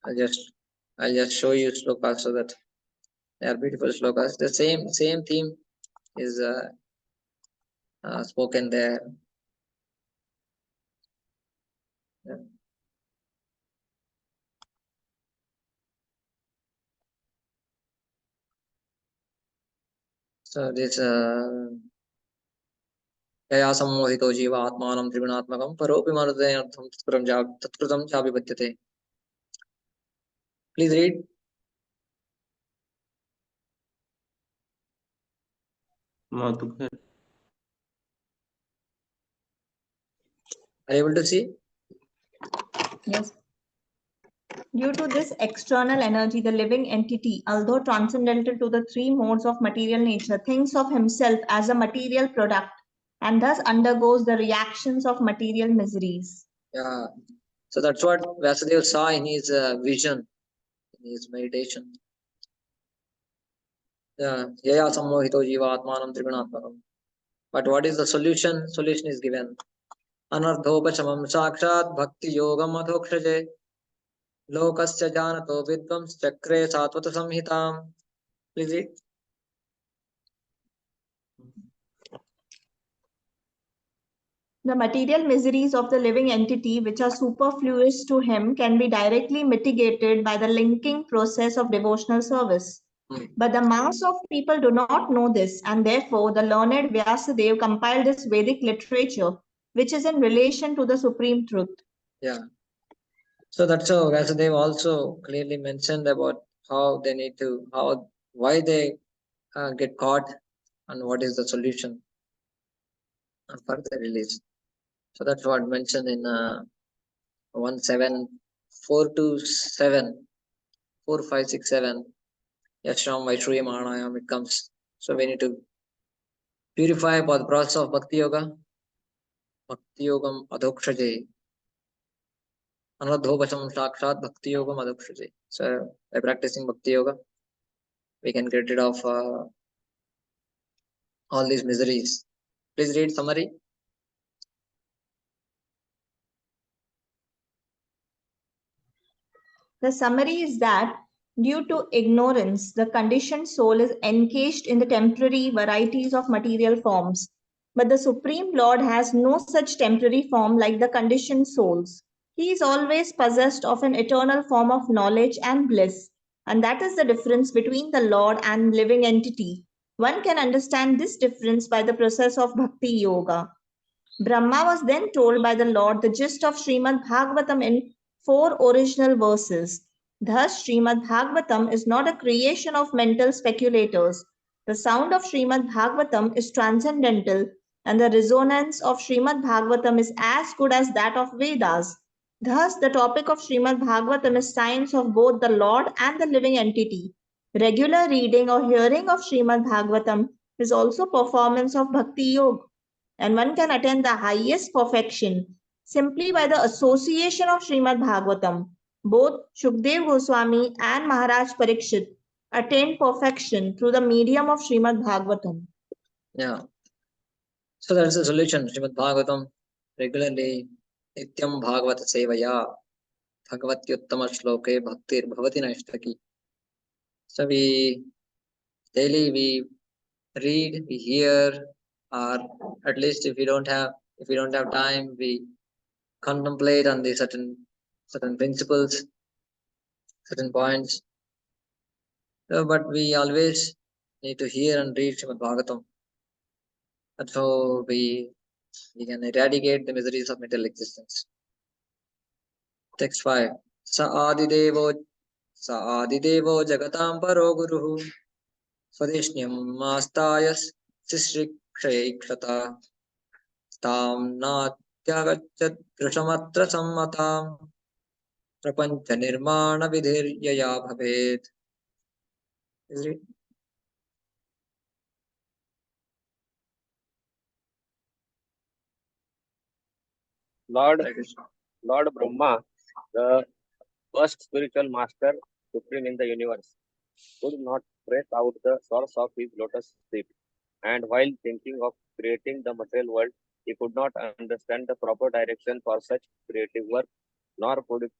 I'll just show you slokas so that they are beautiful slokas. The same theme is spoken there. Yeah. So this Yaya sammohito jiva atmanam trigunaatmakam paropi manudayartham tatkrutam chabipadyate. Please read. Madhukar. Are you able to see? Yes. Due to this external energy, the living entity, although transcendental to the three modes of material nature, thinks of himself as a material product and thus undergoes the reactions of material miseries. Yeah. So that's what Vyasadeva saw in his vision, in his meditation. Yaya sammohito jiva atmanam trigunaatmakam. But what is the solution? Solution is given. Anardhopachamam sakshat bhakti yogam adhokshaje lokasya janato vidvams chakre satvata samhitam. Please read. The material miseries of the living entity, which are superfluous to him, can be directly mitigated by the linking process of devotional service. But the mass of people do not know this, and therefore the learned Vyasadeva compiled this Vedic literature, which is in relation to the supreme truth. Yeah. So that's how Vyasadeva also clearly mentioned about how they need to, why they get caught, and what is the solution for the release. So that's what mentioned in 17427, 4567. Yashram Vaishruyam Anayam, it comes. So we need to purify by the process of Bhakti Yoga. Bhakti Yogam Adhokshaje. Anadhopacham Sakshat Bhakti Yogam Adhokshaje. So by practicing Bhakti Yoga, we can get rid of all these miseries. Please read summary. The summary is that due to ignorance, the conditioned soul is encaged in the temporary varieties of material forms. But the Supreme Lord has no such temporary form like the conditioned souls. He is always possessed of an eternal form of knowledge and bliss. And that is the difference between the Lord and living entity. One can understand this difference by the process of Bhakti Yoga. Brahma was then told by the Lord the gist of Srimad Bhagavatam in 4 original verses. Thus, Srimad Bhagavatam is not a creation of mental speculators. The sound of Srimad Bhagavatam is transcendental, and the resonance of Srimad Bhagavatam is as good as that of Vedas. Thus, the topic of Srimad Bhagavatam is science of both the Lord and the living entity. Regular reading or hearing of Srimad Bhagavatam is also performance of Bhakti Yoga, and one can attain the highest perfection simply by the association of Srimad Bhagavatam. Both Shukdev Goswami and Maharaj Parikshit attained perfection through the medium of Srimad Bhagavatam. Yeah. So that's the solution. Srimad Bhagavatam regularly Nityam Bhagavata Sevaya Bhagavatyuttama Shloke Bhaktir Bhavati Naishtaki. So we daily we read, we hear, or at least if we don't have time, we contemplate on the certain principles, certain points. But we always need to hear and read Srimad Bhagavatam. That's how we can eradicate the miseries of material existence. Text 5. Sa Adidevo Jagatam Paro Guruhu Swadeshnyam Mastayas Sishrikshayikshata Tam Natyagachat Krishamatra Sammatam Prapancha Nirmana Vidhiryaya Bhavet. Is it? Lord Brahma, the first spiritual master, supreme in the universe, could not trace out the source of his lotus feet. And while thinking of creating the material world, he could not understand the proper direction for such creative work, nor could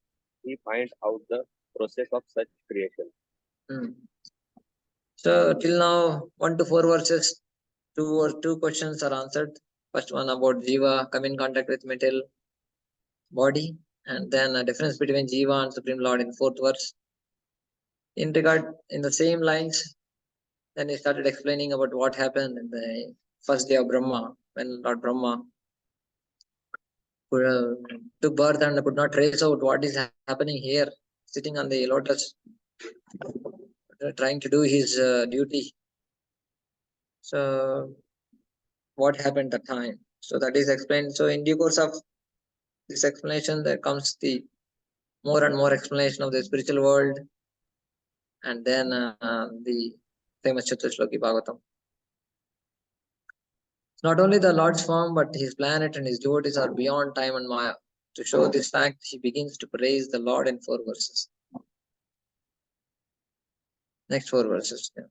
he find out the process of such creation. So till now, 1 to 4 verses, two questions are answered. First one about Jiva, come in contact with material body, and then a difference between Jiva and Supreme Lord in 4th verse. In the same lines, then he started explaining about what happened in the first day of Brahma, when Lord Brahma took birth and could not trace out what is happening here, sitting on the lotus, trying to do his duty. So what happened at that time? So that is explained. So in due course of this explanation, there comes the more and more explanation of the spiritual world, and then the famous Chaturshloki Bhagavatam. Not only the Lord's form, but his planet and his devotees are beyond time and Maya. To show this fact, he begins to praise the Lord in 4 verses. Next 4 verses. Yeah.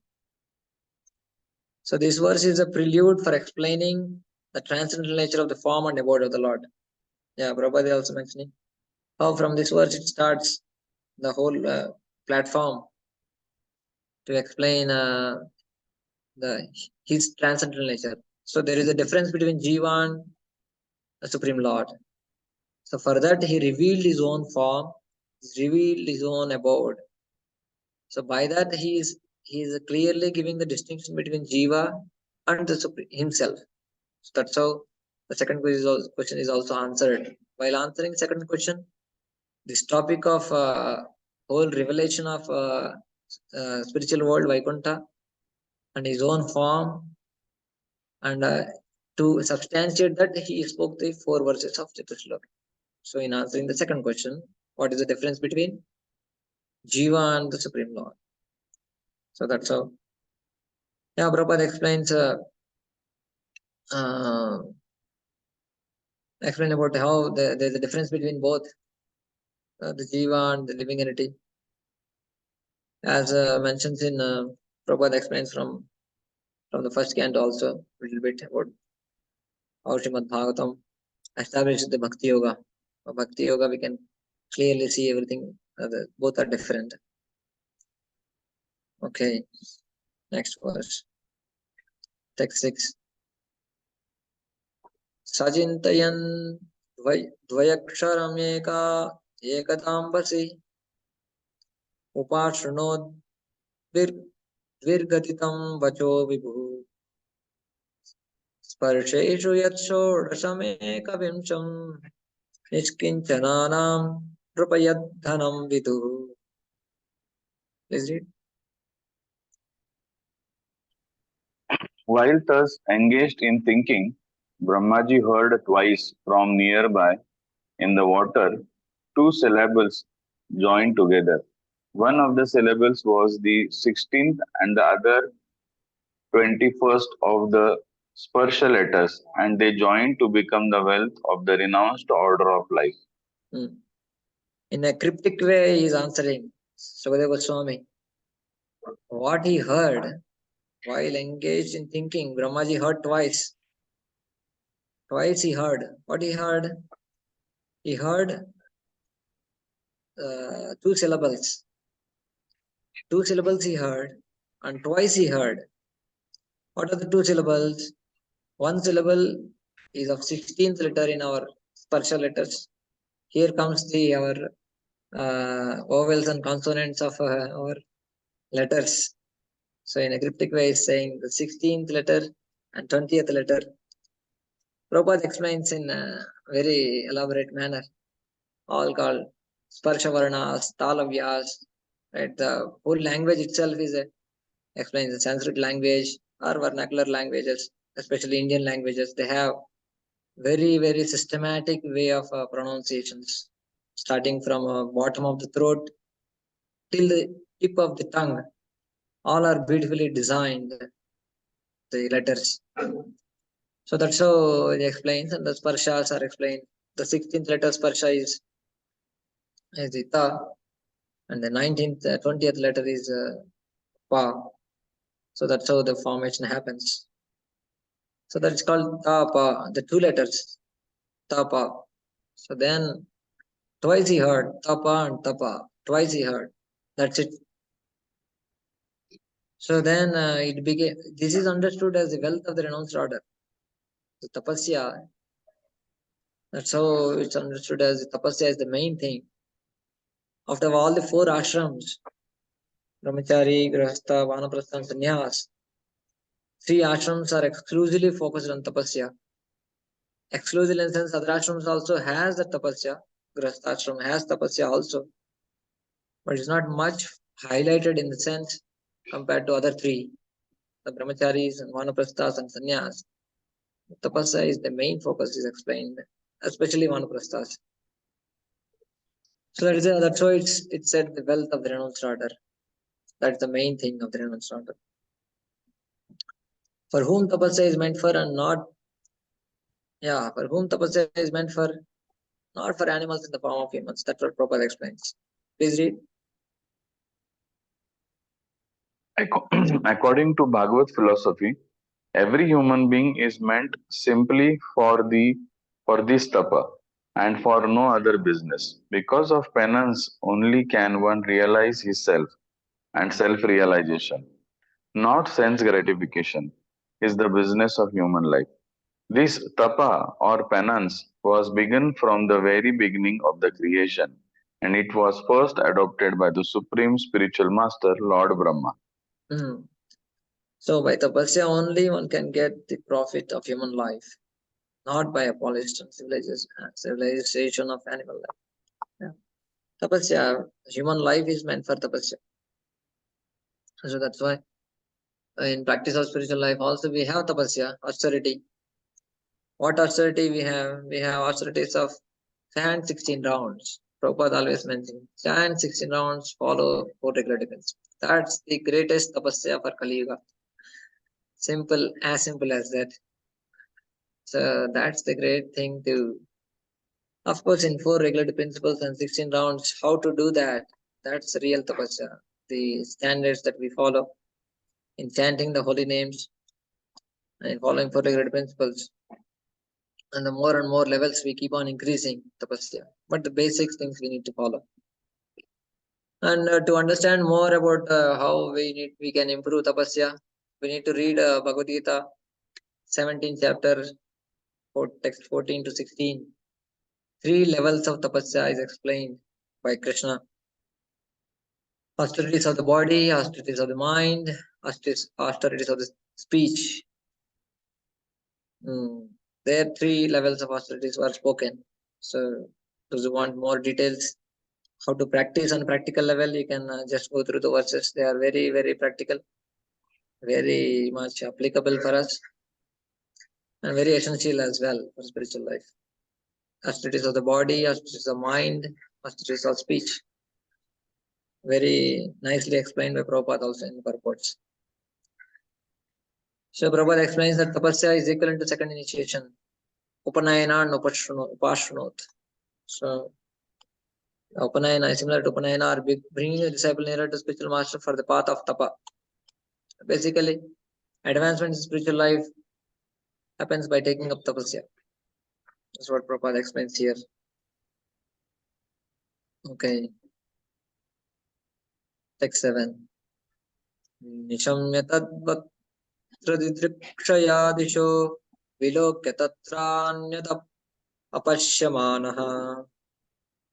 So this verse is a prelude for explaining the transcendental nature of the form and abode of the Lord. Yeah, Prabhupada also mentioning how from this verse it starts the whole platform to explain his transcendental nature. So there is a difference between Jiva and the Supreme Lord. So for that he revealed his own form, revealed his own abode. So by that he is clearly giving the distinction between Jiva and the Supreme himself. So that's how the second question is also answered. While answering second question, this topic of whole revelation of spiritual world Vaikuntha and his own form, and to substantiate that he spoke the 4 verses of Chatushlok. So in answering the second question, what is the difference between Jiva and the Supreme Lord? So that's how. Yeah, Prabhupada explains explain about how there's a difference between both the Jiva and the living entity. As mentions in Prabhupada explains from the first canto also a little bit about how Srimad Bhagavatam established the Bhakti Yoga. For Bhakti Yoga, we can clearly see everything. Both are different. Okay, next verse. Text 6. Sajintayan dvayaksharameka ekatambasi upashrunod virgatitam vacho vibhu स्पर्शेषु यत्षोडशमेकविंशं निष्किञ्चनानां नृपयद्धनं विदुः. Please read. While thus engaged in thinking, Brahmaji heard twice from nearby in the water 2 syllables joined together. One of the syllables was the 16th and the other 21st of the Sparsha letters, and they joined to become the wealth of the renounced order of life. In a cryptic way, he is answering Sukadeva Swami. What he heard while engaged in thinking, Brahmaji heard twice. Twice he heard. What he heard? He heard 2 syllables. 2 syllables he heard, and twice he heard. What are the 2 syllables? One syllable is of 16th letter in our Sparsha letters. Here comes our vowels and consonants of our letters. So in a cryptic way, is saying the 16th letter and 20th letter. Prabhupada explains in a very elaborate manner, all called Sparsha Varnas, Talavyas. Right? The whole language itself is explains the Sanskrit language or vernacular languages, especially Indian languages. They have very, very systematic way of pronunciations, starting from bottom of the throat till the tip of the tongue. All are beautifully designed, the letters. So that's how it explains, and the sparshas are explained. The 16th letter sparsha is the ta, and the 19th, 20th letter is pa. So that's how the formation happens. So that's called ta pa, the 2 letters, ta pa. So then twice he heard tapa and tapa. Twice he heard. That's it. So then it became. This is understood as the wealth of the renounced order. The tapasya. That's how it's understood as the tapasya is the main thing. After all the 4 ashrams, brahmachari, grihastha, vanaprastha, and sannyas, 3 ashrams are exclusively focused on tapasya. Exclusively in the sense other ashrams also has the tapasya. Grihastha ashram has tapasya also, but it's not much highlighted in the sense compared to other 3, the brahmacharis and vanaprasthas and sannyas. Tapasya is the main focus, is explained, especially vanaprasthas. So that's why it's said the wealth of the renounced order. That's the main thing of the renounced order. For whom tapasya is meant for and not, for whom tapasya is meant for, not for animals in the form of humans. That's what Prabhupada explains. Please read. According to Bhagavad philosophy, every human being is meant simply for this tapa, and for no other business. Because of penance only can one realize his self, and self-realization, not sense gratification, is the business of human life. This tapa or penance was begun from the very beginning of the creation, and it was first adopted by the Supreme Spiritual Master, Lord Brahma. Hmm. So by tapasya only one can get the profit of human life, not by a polished civilization of animal life. Yeah. Tapasya, human life is meant for tapasya. So that's why in practice of spiritual life also we have tapasya, austerity. What austerity we have? We have austerities of chant 16 rounds. Prabhupada always mentioned, chant 16 rounds, follow 4 regular defense. That's the greatest tapasya for Kali Yuga. Simple as that. So that's the great thing to, of course, in 4 regular principles and 16 rounds, how to do that? That's real tapasya. The standards that we follow in chanting the holy names and following 4 regular principles. And the more and more levels we keep on increasing tapasya. But the basic things we need to follow. And to understand more about how we can improve tapasya, we need to read Bhagavad Gita, 17th chapter, text 14 to 16. 3 levels of tapasya is explained by Krishna. Austerities of the body, austerities of the mind, austerities of the speech. There 3 levels of austerities were spoken. So those who want more details, how to practice on a practical level, you can just go through the verses. They are very, very practical, very much applicable for us, and very essential as well for spiritual life. Austerities of the body, austerities of mind, austerities of speech. Very nicely explained by Prabhupada also in the purports. So Prabhupada explains that tapasya is equivalent to second initiation. Upanayana and upashrunot. So Upanayana is similar to Upanayana, or bringing a disciple nearer to spiritual master for the path of tapa. Basically, advancement in spiritual life happens by taking up tapasya. That's what Prabhupada explains here. Okay. Text 7. Nishamya tadvatra didrikshayadisho vilokya tatranyada apashyamanaha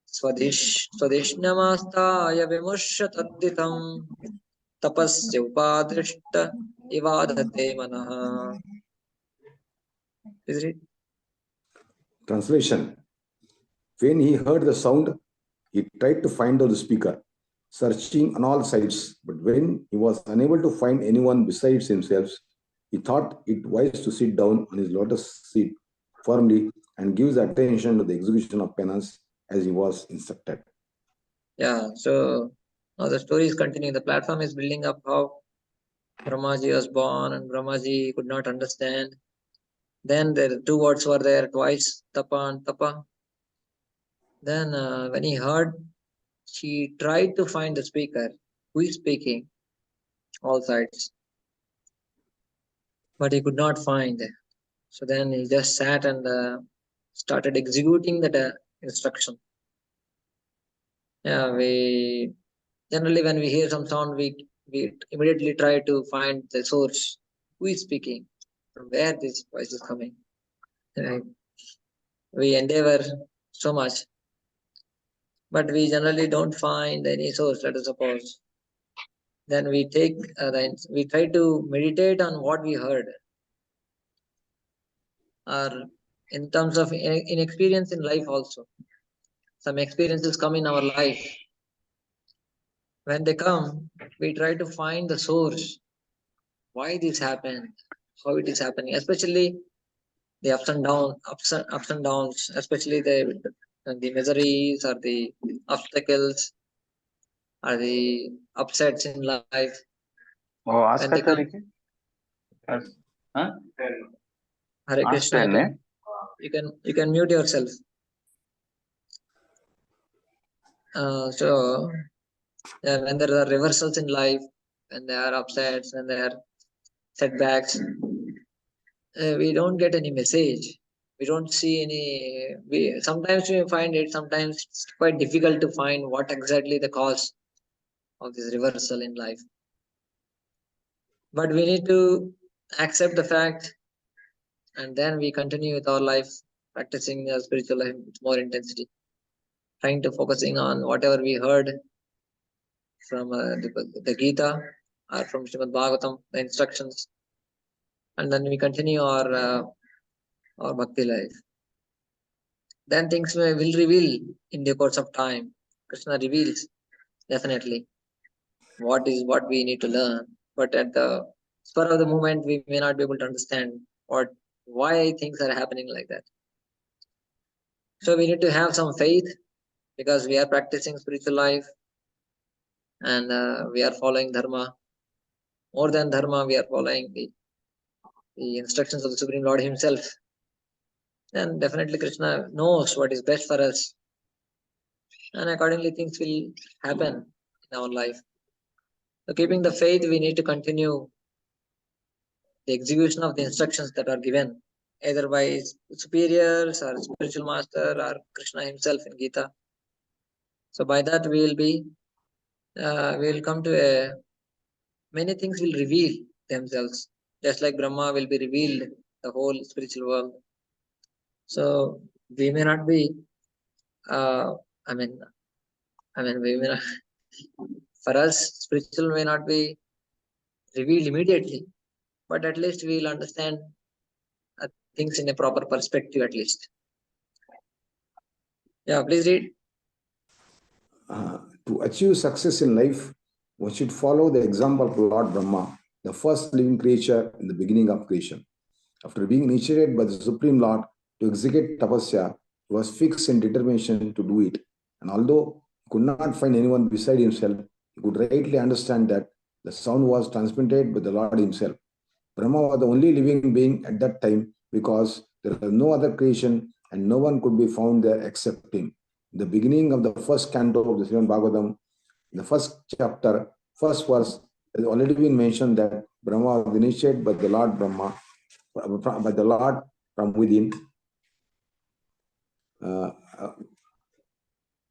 swadhishnamastaya vimushya tadditam tapasya upadrishta ivadhate manaha. Is it? Translation. When he heard the sound, he tried to find out the speaker, searching on all sides. But when he was unable to find anyone besides himself, he thought it wise to sit down on his lotus seat firmly and give the attention to the execution of penance as he was instructed. Yeah, so now the story is continuing. The platform is building up how Brahmaji was born and Brahmaji could not understand. Then the 2 words were there twice, tapa and tapa. Then when he heard, he tried to find the speaker who is speaking all sides, but he could not find. So then he just sat and started executing that instruction. Yeah, we generally when we hear some sound, we immediately try to find the source, who is speaking, from where this voice is coming. We endeavor so much, but we generally don't find any source, let us suppose. Then we we try to meditate on what we heard, or in terms of in experience in life also. Some experiences come in our life. When they come, we try to find the source, why this happened, how it is happening, especially the ups and downs, especially the miseries or the obstacles or the upsets in life. Oh, ask When they come, Hare Krishna, you can mute yourself. So when there are reversals in life, when there are upsets, when there are setbacks, we don't get any message. We don't see any, sometimes we find it, sometimes it's quite difficult to find what exactly the cause of this reversal in life. But we need to accept the fact, and then we continue with our life, practicing the spiritual life with more intensity, trying to focusing on whatever we heard from the Gita or from Srimad Bhagavatam, the instructions, and then we continue our bhakti life. Then things will reveal in the course of time. Krishna reveals definitely what we need to learn, but at the spur of the moment we may not be able to understand why things are happening like that. So we need to have some faith, because we are practicing spiritual life and we are following dharma. More than dharma, we are following the instructions of the Supreme Lord himself. Then definitely Krishna knows what is best for us, and accordingly things will happen in our life. So keeping the faith, we need to continue the execution of the instructions that are given, either by superiors or spiritual master or Krishna himself in Gita. So by that we will come to many things will reveal themselves, just like Brahma will be revealed the whole spiritual world. So we may not be, we may not, for us, spiritual may not be revealed immediately, but at least we will understand things in a proper perspective at least. Yeah, please read. To achieve success in life, one should follow the example of Lord Brahma, the first living creature in the beginning of creation. After being initiated by the Supreme Lord to execute tapasya, he was fixed in determination to do it. And although he could not find anyone beside himself, he could rightly understand that the sound was transmitted by the Lord himself. Brahma was the only living being at that time, because there was no other creation and no one could be found there except him. In the beginning of the first canto of the Srimad Bhagavatam, in the first chapter, first verse, it has already been mentioned that Brahma was initiated by the Lord Brahma, by the Lord from within.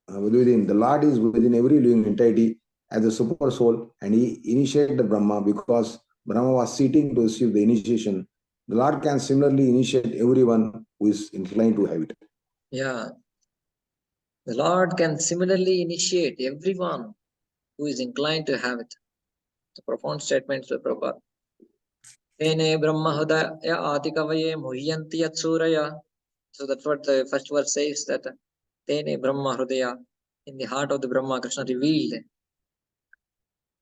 Within. The Lord is within every living entity as a super soul, and he initiated the Brahma because Brahma was seeking to receive the initiation. The Lord can similarly initiate everyone who is inclined to have it. Yeah. The Lord can similarly initiate everyone who is inclined to have it. The profound statements of Prabhupada. Tene Brahma Hudaya Adikavaye Muhyanti Yatsuraya. So that's what the first verse says, that Tene Brahma Hudaya, in the heart of the Brahma, Krishna revealed.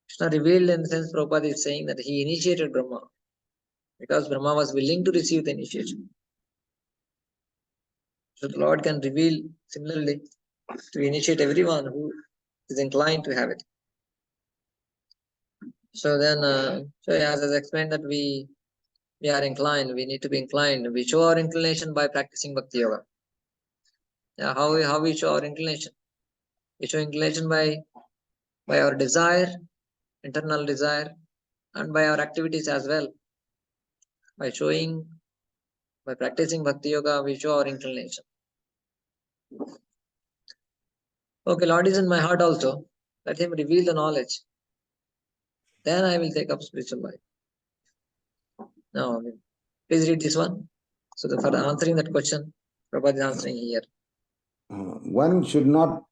Krishna revealed in the sense Prabhupada is saying that he initiated Brahma, because Brahma was willing to receive the initiation. So the Lord can reveal similarly to initiate everyone who is inclined to have it. So then, so as I explained that we are inclined, we need to be inclined. We show our inclination by practicing Bhakti Yoga. Yeah, how we show our inclination? We show inclination by our desire, internal desire, and by our activities as well. By practicing Bhakti Yoga, we show our inclination. Okay, Lord is in my heart also. Let him reveal the knowledge. Then I will take up spiritual life. Now, please read this one. So for answering that question, Prabhupada is answering here. One should not,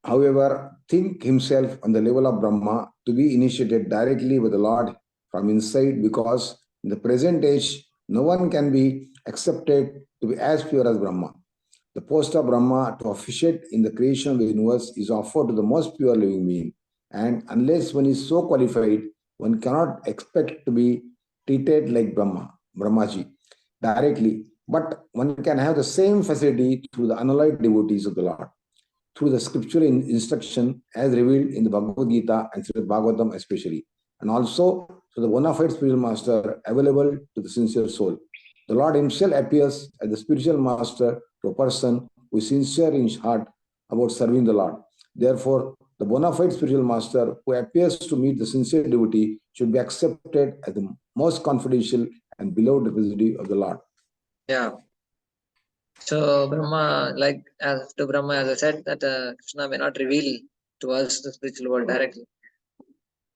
however, think himself on the level of Brahma to be initiated directly with the Lord from inside, because in the present age, no one can be accepted to be as pure as Brahma. The post of Brahma to officiate in the creation of the universe is offered to the most pure living being. And unless one is so qualified, one cannot expect to be treated like Brahmaji, directly. But one can have the same facility through the unalloyed devotees of the Lord, through the scriptural instruction as revealed in the Bhagavad Gita and Srimad Bhagavatam especially, and also to the bona fide spiritual master available to the sincere soul. The Lord himself appears as the spiritual master to a person who is sincere in his heart about serving the Lord. Therefore, the bona fide spiritual master who appears to meet the sincere devotee should be accepted as the most confidential and beloved representative of the Lord. Yeah. So Brahma, like as to Brahma, as I said, that Krishna may not reveal to us the spiritual world directly,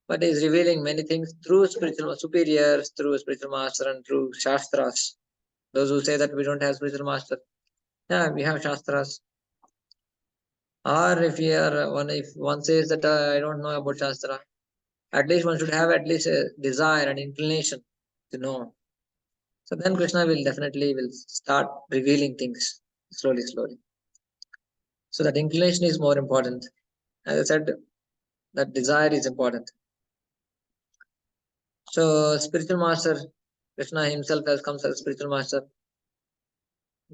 but is revealing many things through spiritual superiors, through spiritual master, and through shastras. Those who say that we don't have spiritual master, yeah, we have shastras. Or if one says that I don't know about shastra, at least one should have at least a desire and inclination to know. So then Krishna will definitely start revealing things slowly, slowly. So that inclination is more important. As I said, that desire is important. So spiritual master, Krishna himself has come as spiritual master.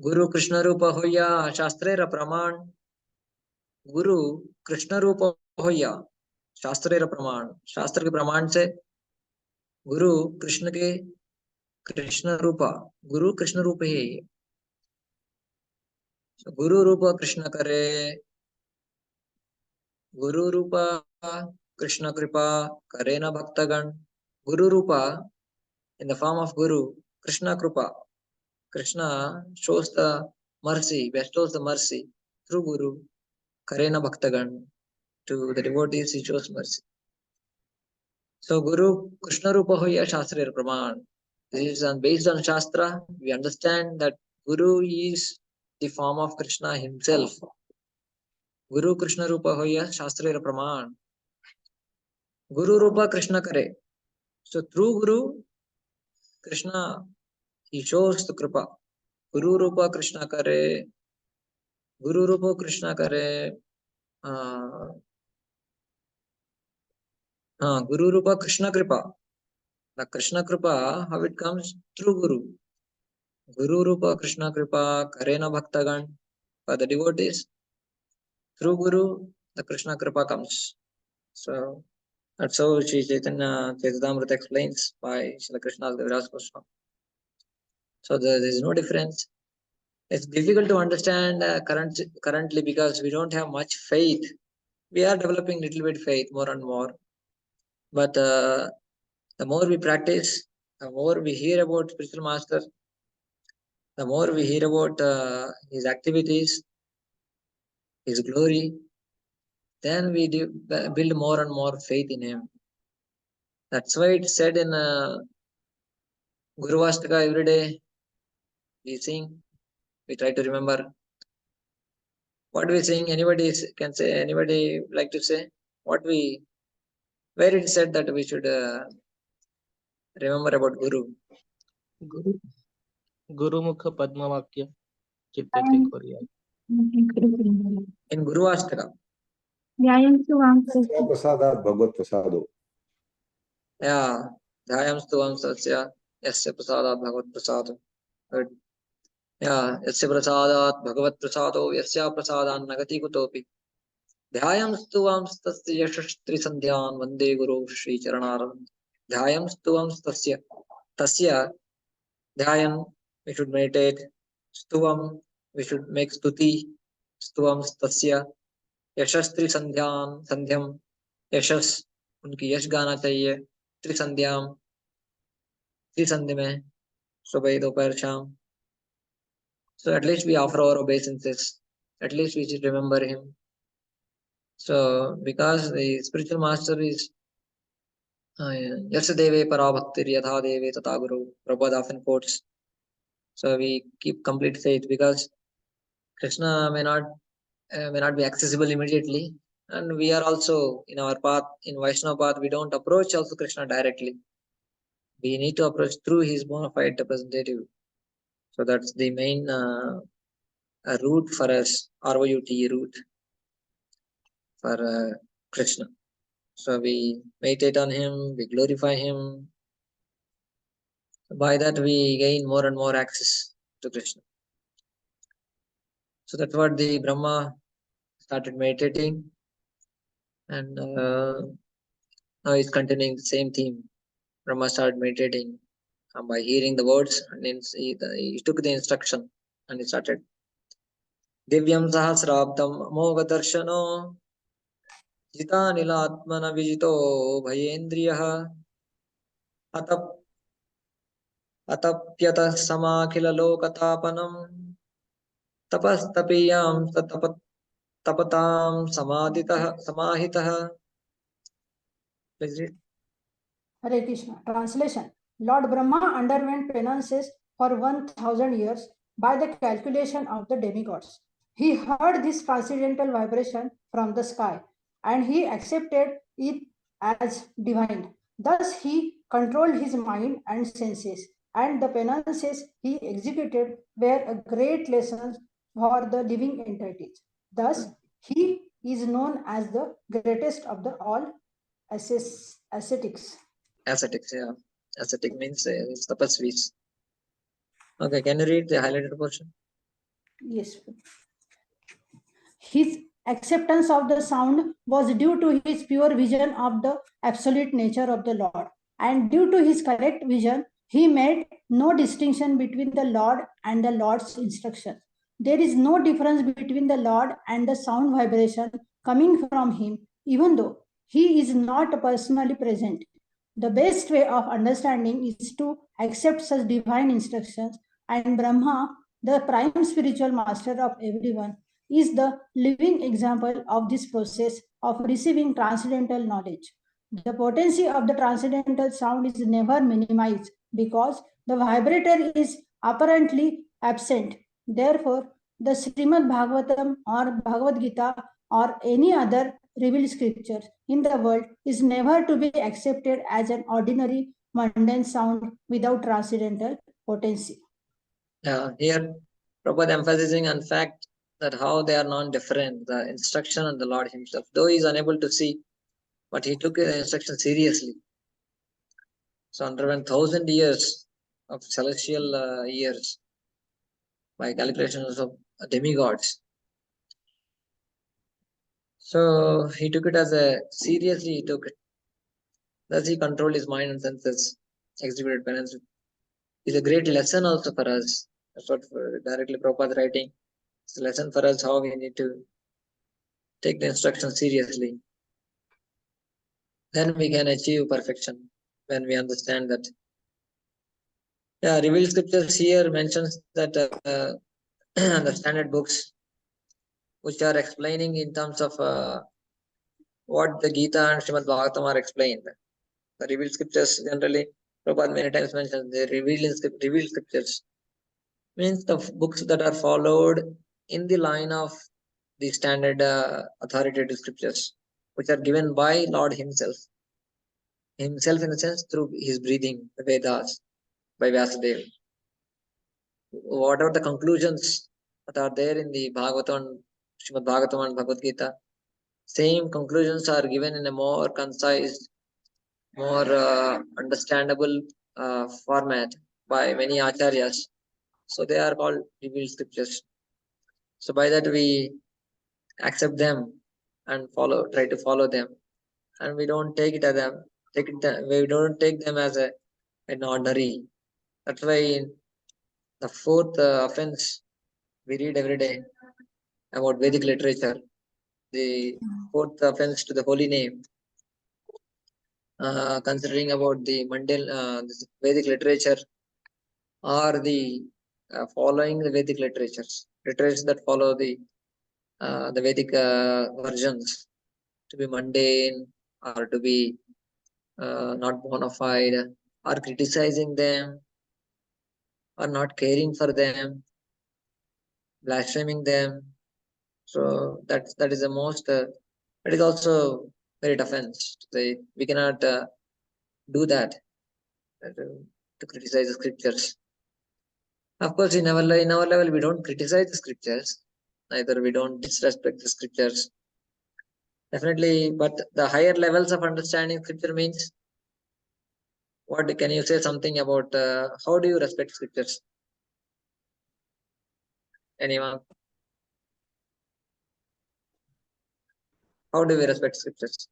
Guru Krishna Rupa Hoya Shastrera Praman. Guru Krishna Rupa Hoya Shastrera Praman. शास्त्र के प्रमाण से गुरु कृष्ण के कृष्ण रूपा गुरु कृष्ण रूप ही है. गुरु रूप कृष्ण करे गुरु रूपा कृष्ण कृपा करे न भक्तगण. Guru Rupa in the form of Guru, Krishna Kripa. Krishna shows the mercy, bestows the mercy through Guru, Karena Bhaktagan. To the devotees, he shows mercy. So Guru Krishna Rupa Hoya Shastra Praman. This is based on Shastra. We understand that Guru is the form of Krishna himself. Guru Krishna Rupa Hoya Shastra Praman. Guru Rupa Krishna Kare. So through Guru, Krishna, he shows the Kripa. Guru Rupa Krishna Kare. Guru Rupa Krishna Kare. Guru Rupa Krishna Kripa. The Krishna Kripa, how it comes? Through Guru. Guru Rupa Krishna Kripa Karena Bhaktagan. For the devotees, through Guru, the Krishna Kripa comes. So that's how Sri Chaitanya Charitamrita explains by Srila Krishnadas Kaviraj Goswami. So there is no difference. It's difficult to understand currently because we don't have much faith. We are developing little bit faith more and more. But the more we practice, the more we hear about spiritual master, the more we hear about his activities, his glory, then we build more and more faith in him. That's why it's said in Guru Vastaka every day we sing, we try to remember. What we sing, anybody can say, anybody like to say? Where it said that we should remember about Guru? Guru Mukha Padma Vakya Chitte Trikoriya. In Guru Vastaka. Prasadat Bhagavad Prasado. Yeah. Dhyam Stuvam Sasya Yasya Prasadat Bhagavad Prasado. Good. Yeah. Yasya Prasadat Bhagavad Prasado Yasya Prasadan Nagati Kutopi. Dhyam Stuvam Stasya Yashastri Sandhyan Vande Guru Shri Charanaram. Dhyam Stuvam Stasya. Tasya Dhyan, we should meditate. Stuvam, we should make stuti. Stuvam Stasya. यशस्त्री संध्यम यशस उनकी यश गाना चाहिए. त्रिसंध्याम त्रिसंध्या में सुबह दोपहर शाम. So at least we offer our obeisances. At least we should remember him. So because the spiritual master is Yasa Deve Parabhaktir Yatha Deve Tata Guru. Prabhupada often quotes. So we keep complete faith because Krishna may not be accessible immediately, and we are also in our path, in Vaishnava path, we don't approach also Krishna directly. We need to approach through his bona fide representative. So that's the main route for us, ROUT route for Krishna. So we meditate on him, we glorify him. By that we gain more and more access to Krishna. So that's what the Brahma started meditating, and now he's continuing the same theme. Brahma started meditating by hearing the words, and he took the instruction and he started. Divyam sahasrabdam amoga darshano jita nilatmana vijito bhayendriyaha atapyata samakhila lokatapanam tapastapiyam tapatam samahitah. Please read. Hare Krishna. Translation. Lord Brahma underwent penances for 1000 years by the calculation of the demigods. He heard this transcendental vibration from the sky and he accepted it as divine. Thus he controlled his mind and senses, and the penances he executed were a great lesson for the living entities. Thus he is known as the greatest of the all ascetics. Ascetics, yeah. Ascetic means tapasvis. Okay, can you read the highlighted portion? Yes. His acceptance of the sound was due to his pure vision of the absolute nature of the Lord. And due to his correct vision, he made no distinction between the Lord and the Lord's instruction. There is no difference between the Lord and the sound vibration coming from him, even though he is not personally present. The best way of understanding is to accept such divine instructions, and Brahma, the prime spiritual master of everyone, is the living example of this process of receiving transcendental knowledge. The potency of the transcendental sound is never minimized because the vibrator is apparently absent. Therefore, the Srimad Bhagavatam or Bhagavad Gita or any other revealed scripture in the world is never to be accepted as an ordinary mundane sound without transcendental potency. Here, Prabhupada emphasizing on fact that how they are non-different, the instruction and the Lord himself. Though he is unable to see, but he took the instruction seriously. So under 1000 years of celestial years, by calculations of demigods. So he took it as a seriously. He took it. Thus he controlled his mind and senses. Executed penance. Is a great lesson also for us. That's what directly Prabhupada writing. It's a lesson for us how we need to take the instruction seriously. Then we can achieve perfection when we understand that. Yeah, revealed scriptures here mentions that the standard books which are explaining in terms of what the Gita and Srimad Bhagavatam are explained. The revealed scriptures generally, Prabhupada many times mentions the revealed scriptures. Means the books that are followed in the line of the standard authoritative scriptures, which are given by Lord himself. Himself in a sense through his breathing, the Vedas, by Vyasadeva. Whatever the conclusions that are there in the Bhagavatam, Srimad Bhagavatam and Bhagavad Gita, same conclusions are given in a more concise, more understandable format by many acharyas. So they are called revealed scriptures. So by that we accept them and try to follow them, and we don't take them. We don't take them as an ordinary. That's why in the fourth offense we read every day about Vedic literature. The fourth offense to the holy name, considering about the mundane Vedic literature or the following the Vedic literatures that follow the Vedic versions to be mundane or to be not bona fide, or criticizing them or not caring for them, blaspheming them. So that is the most. It is also great offense. We cannot do that to criticize the scriptures. Of course, in our level, we don't criticize the scriptures. Neither we don't disrespect the scriptures. Definitely, but the higher levels of understanding scripture means what? Can you say something about how do you respect scriptures? Anyone? How do we respect scriptures?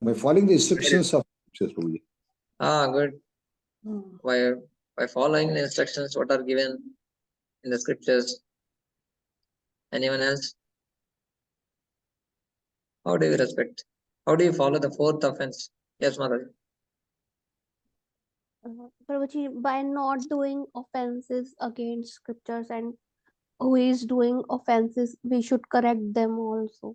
By following the instructions of scriptures, Prabhuji. Good. By following the instructions what are given in the scriptures. Anyone else? How do you respect? How do you follow the fourth offense? Yes, Mother. Prabhuji, by not doing offenses against scriptures, and who is doing offenses, we should correct them also.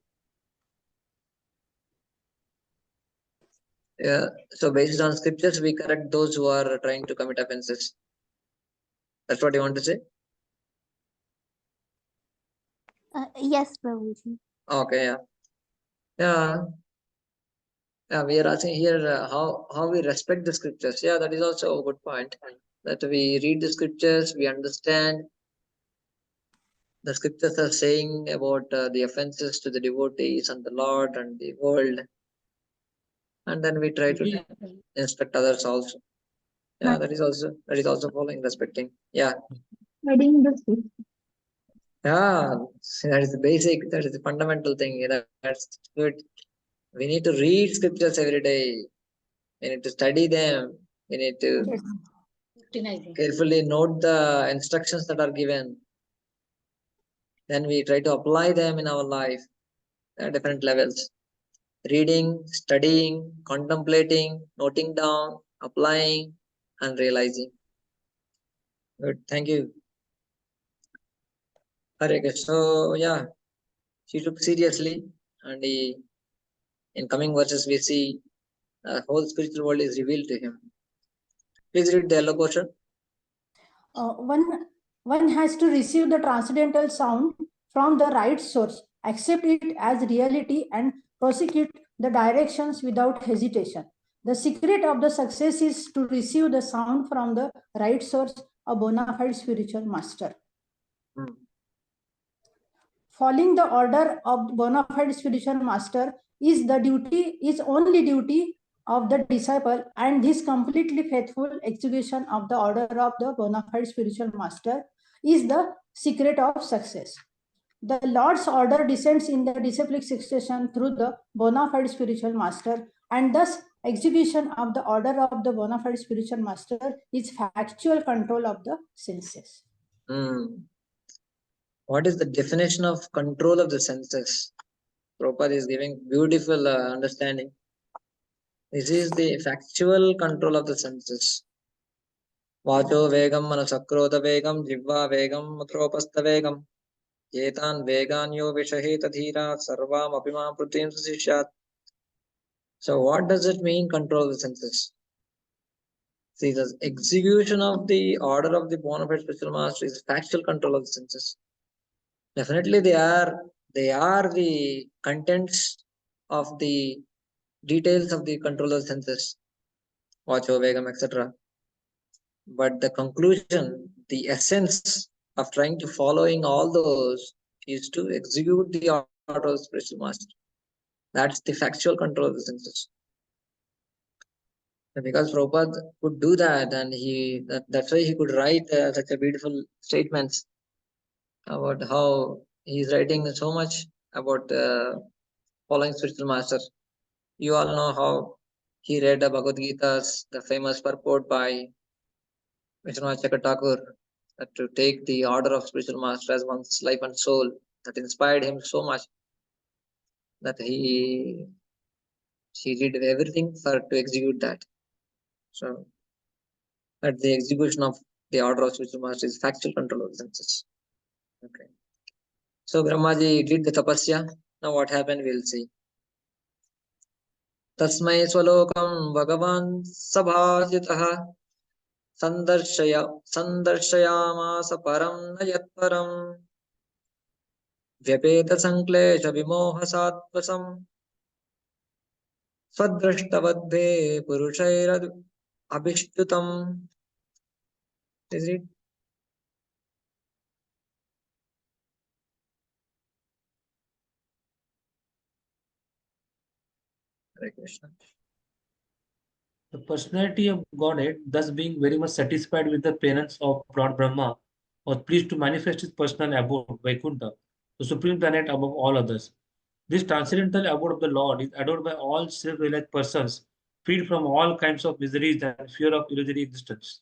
Yeah. So based on scriptures, we correct those who are trying to commit offenses. That's what you want to say? Yes, Prabhuji. Okay, yeah. Yeah. Yeah, we are asking here how we respect the scriptures. Yeah, that is also a good point. That we read the scriptures, we understand the scriptures are saying about the offenses to the devotees and the Lord and the world, and then we try to inspect others also. Yeah, that is also following respecting. Yeah. Studying the scripture. Yeah, that is the basic, that is the fundamental thing. That's good. We need to read scriptures every day. We need to study them. We need to carefully note the instructions that are given. Then we try to apply them in our life at different levels. Reading, studying, contemplating, noting down, applying, and realizing. Good. Thank you. Hare Krishna. So, yeah, she took seriously, and in coming verses, we see the whole spiritual world is revealed to him. Please read the yellow portion. One has to receive the transcendental sound from the right source, accept it as reality, and prosecute the directions without hesitation. The secret of the success is to receive the sound from the right source, a bona fide spiritual master. Following the order of bona fide spiritual master is only duty of the disciple, and this completely faithful execution of the order of the bona fide spiritual master is the secret of success. The Lord's order descends in the disciplic succession through the bona fide spiritual master, and thus execution of the order of the bona fide spiritual master is factual control of the senses. What is the definition of control of the senses? Prabhupada is giving beautiful understanding. This is the factual control of the senses. Vacho vegam manasakrota vegam jivva vegam matropasta vegam yetan veganyo vishaheta dhira sarvam apimam prutim susishyat. So what does it mean, control of the senses? See, the execution of the order of the bona fide spiritual master is factual control of the senses. Definitely they are the contents of the details of the control of the senses, vacho vegam, etc. But the conclusion, the essence of trying to following all those is to execute the order of the spiritual master. That's the factual control of the senses. And because Prabhupada could do that, and that's why he could write such a beautiful statements about how he's writing so much about following spiritual master. You all know how he read the Bhagavad Gita's, the famous purport by Vishwanath Thakur, to take the order of spiritual master as one's life and soul. That inspired him so much that he did everything to execute that. So that the execution of the order of spiritual master is factual control of the senses. Okay. So Brahmaji did the tapasya. Now what happened, we'll see. Tasmai swalokam bhagavan sabhajitaha sandarshayamasa param nayatparam vyapeta sanklesha vimoha satvasam swaddrashtavadve purushairad abhishtutam. Is it? Hare Krishna. The personality of Godhead, thus being very much satisfied with the parents of Lord Brahma, was pleased to manifest his personal abode, Vaikuntha, the supreme planet above all others. This transcendental abode of the Lord is adored by all self-realized persons, freed from all kinds of miseries and fear of illusory existence.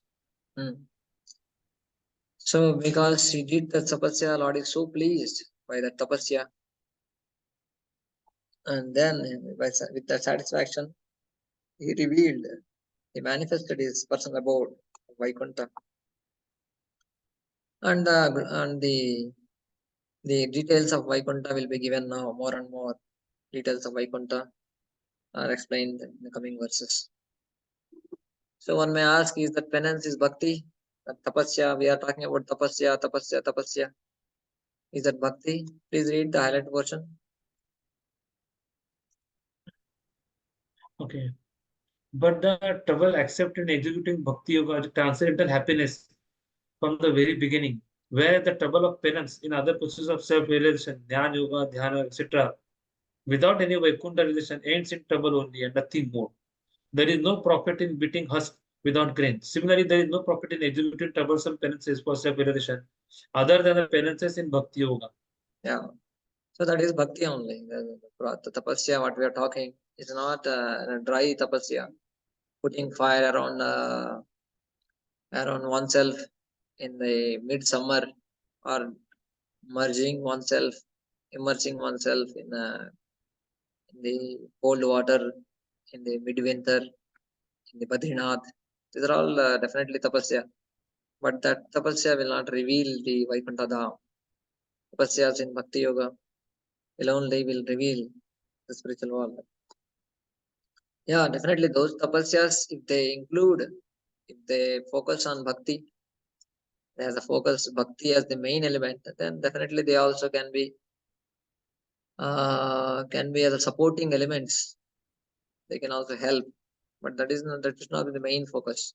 So because he did the tapasya, Lord is so pleased by the tapasya. And then with that satisfaction, he revealed He manifested his personal abode, Vaikuntha. And the details of Vaikuntha will be given now. More and more details of Vaikuntha are explained in the coming verses. So one may ask, is that penance is bhakti? That tapasya, we are talking about tapasya, tapasya, tapasya. Is that bhakti? Please read the highlight portion. Okay. But the trouble accepted in executing Bhakti Yoga is transcendental happiness from the very beginning, where the trouble of penance in other processes of self-realization, Dhyan Yoga, Dhyana, etc., without any Vaikuntha realization ends in trouble only and nothing more. There is no profit in beating husk without grain. Similarly, there is no profit in executing troublesome penances for self-realization other than the penances in Bhakti Yoga. Yeah. So that is bhakti only. The tapasya, what we are talking, is not a dry tapasya, putting fire around oneself in the midsummer, or immersing oneself in the cold water in the midwinter in the Badrinath. These are all definitely tapasya, but that tapasya will not reveal the Vaikuntha Dham. Tapasyas in Bhakti Yoga will reveal the spiritual world. Yeah, definitely those tapasyas, if they focus on bhakti, they have the focus bhakti as the main element, then definitely they also can be as a supporting elements. They can also help, but that is not the main focus.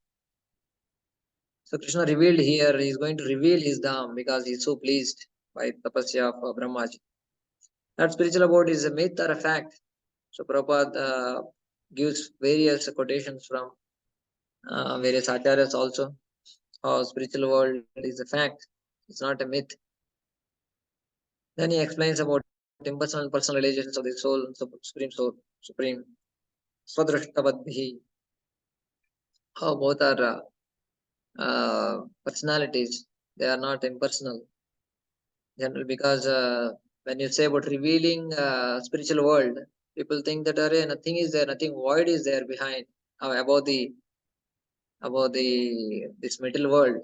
So Krishna revealed here, he is going to reveal his dham because he is so pleased by tapasya of Brahmaji. That spiritual abode is a myth or a fact. So Prabhupada gives various quotations from various acharyas also. How spiritual world is a fact, it's not a myth. Then he explains about impersonal and personal relations of the soul, supreme, swadrashtabadbhi. How both are personalities, they are not impersonal. Generally, because when you say about revealing spiritual world, people think that nothing is there, nothing void is there behind above this material world.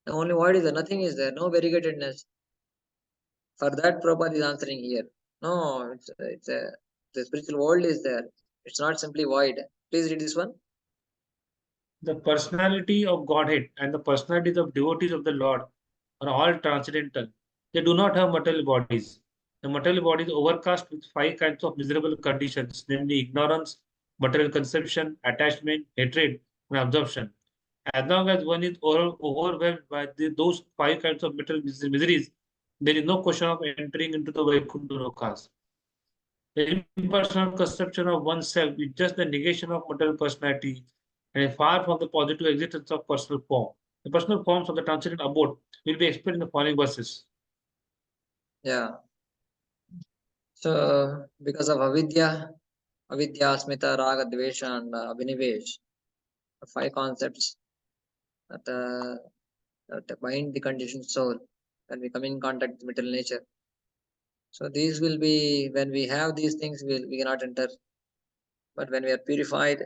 The only void is there, nothing is there, no variegatedness. For that, Prabhupada is answering here. No, the spiritual world is there. It's not simply void. Please read this one. The personality of Godhead and the personalities of devotees of the Lord are all transcendental. They do not have material bodies. The material body is overcast with 5 kinds of miserable conditions, namely ignorance, material conception, attachment, hatred, and absorption. As long as one is overwhelmed by those 5 kinds of material miseries, there is no question of entering into the Vaikuntha lokas. The impersonal conception of oneself is just the negation of material personality and far from the positive existence of personal form. The personal forms of the transcendent abode will be explained in the following verses. Yeah. So, because of avidya, asmita, raga, dvesha, and abhinivesh, 5 concepts that bind the conditioned soul when we come in contact with material nature. So these will be, when we have these things, we cannot enter. But when we are purified,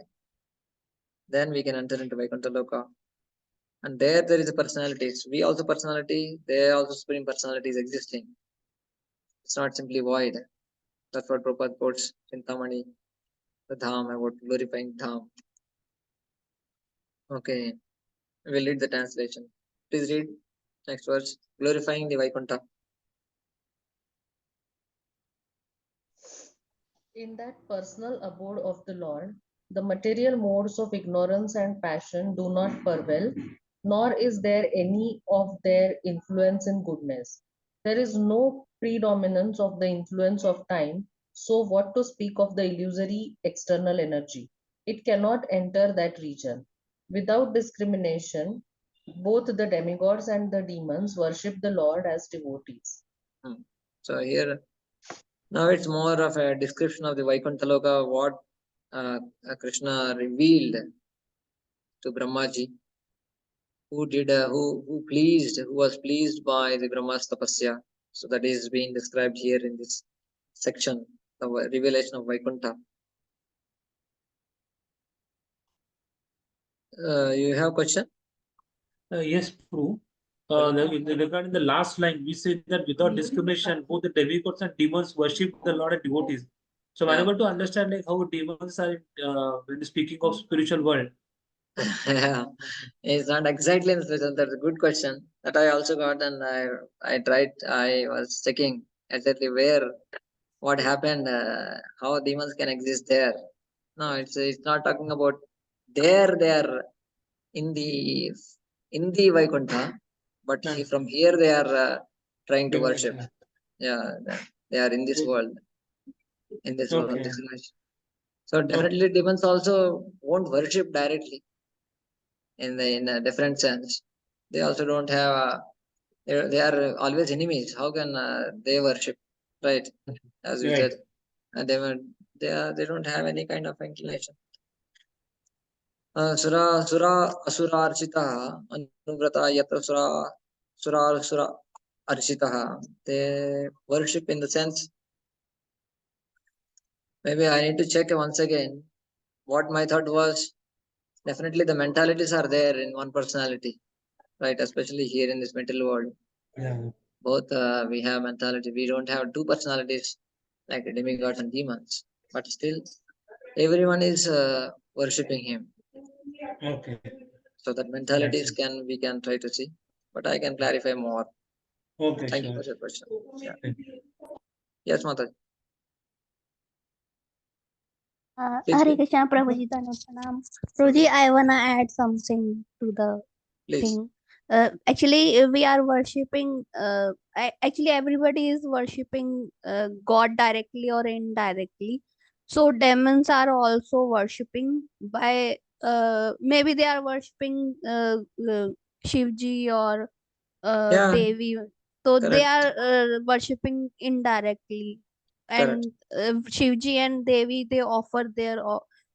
then we can enter into Vaikuntha Loka. And there is a personalities. We also personality, there also supreme personalities existing. It's not simply void. That's what Prabhupada quotes Chintamani, the Dham, about glorifying Dham. Okay, we'll read the translation. Please read next verse. Glorifying the Vaikuntha. In that personal abode of the Lord, the material modes of ignorance and passion do not prevail, nor is there any of their influence in goodness. There is no predominance of the influence of time, so what to speak of the illusory external energy? It cannot enter that region. Without discrimination, both the demigods and the demons worship the Lord as devotees. So here, now it's more of a description of the Vaikuntha Loka, what Krishna revealed to Brahmaji, who was pleased by the Brahma's tapasya. So that is being described here in this section, the revelation of Vaikuntha. You have question? Yes, Prabhu. Regarding the last line, we say that without discrimination, both the demigods and demons worship the Lord and devotees. So I'm Yeah. unable to understand like how demons are when speaking of spiritual world. Yeah, it's not exactly in the spiritual. That's a good question that I also got, and I tried. I was checking exactly where, what happened, how demons can exist there. No, it's not talking about there. They are in the Vaikuntha, but from here they are trying to worship. Yeah, they are in this world. In this world, Okay. this is so definitely demons also won't worship directly in a different sense. They also don't have. They are always enemies. How can they worship? Right, as you said, and they don't have any kind of inclination. Sura asura archita anuvrata yatra sura archita. They worship in the sense. Maybe I need to check once again. What my thought was, definitely the mentalities are there in one personality, right? Especially here in this material world. Yeah. Both we have mentality. We don't have two personalities like demigods and demons, but still everyone is worshipping him. Okay. So that mentalities we can try to see, but I can clarify more. Okay. Thank you for your question. Yeah. Yes, Mata. Hare Krishna, Prabhuji, Pranam. Prabhuji, I wanna add something to the thing. Actually, we are worshipping. Actually, everybody is worshipping God directly or indirectly. So demons are also worshipping by. Maybe they are worshipping Shivji or Devi. So they are worshipping indirectly, and Shivji and Devi, they offer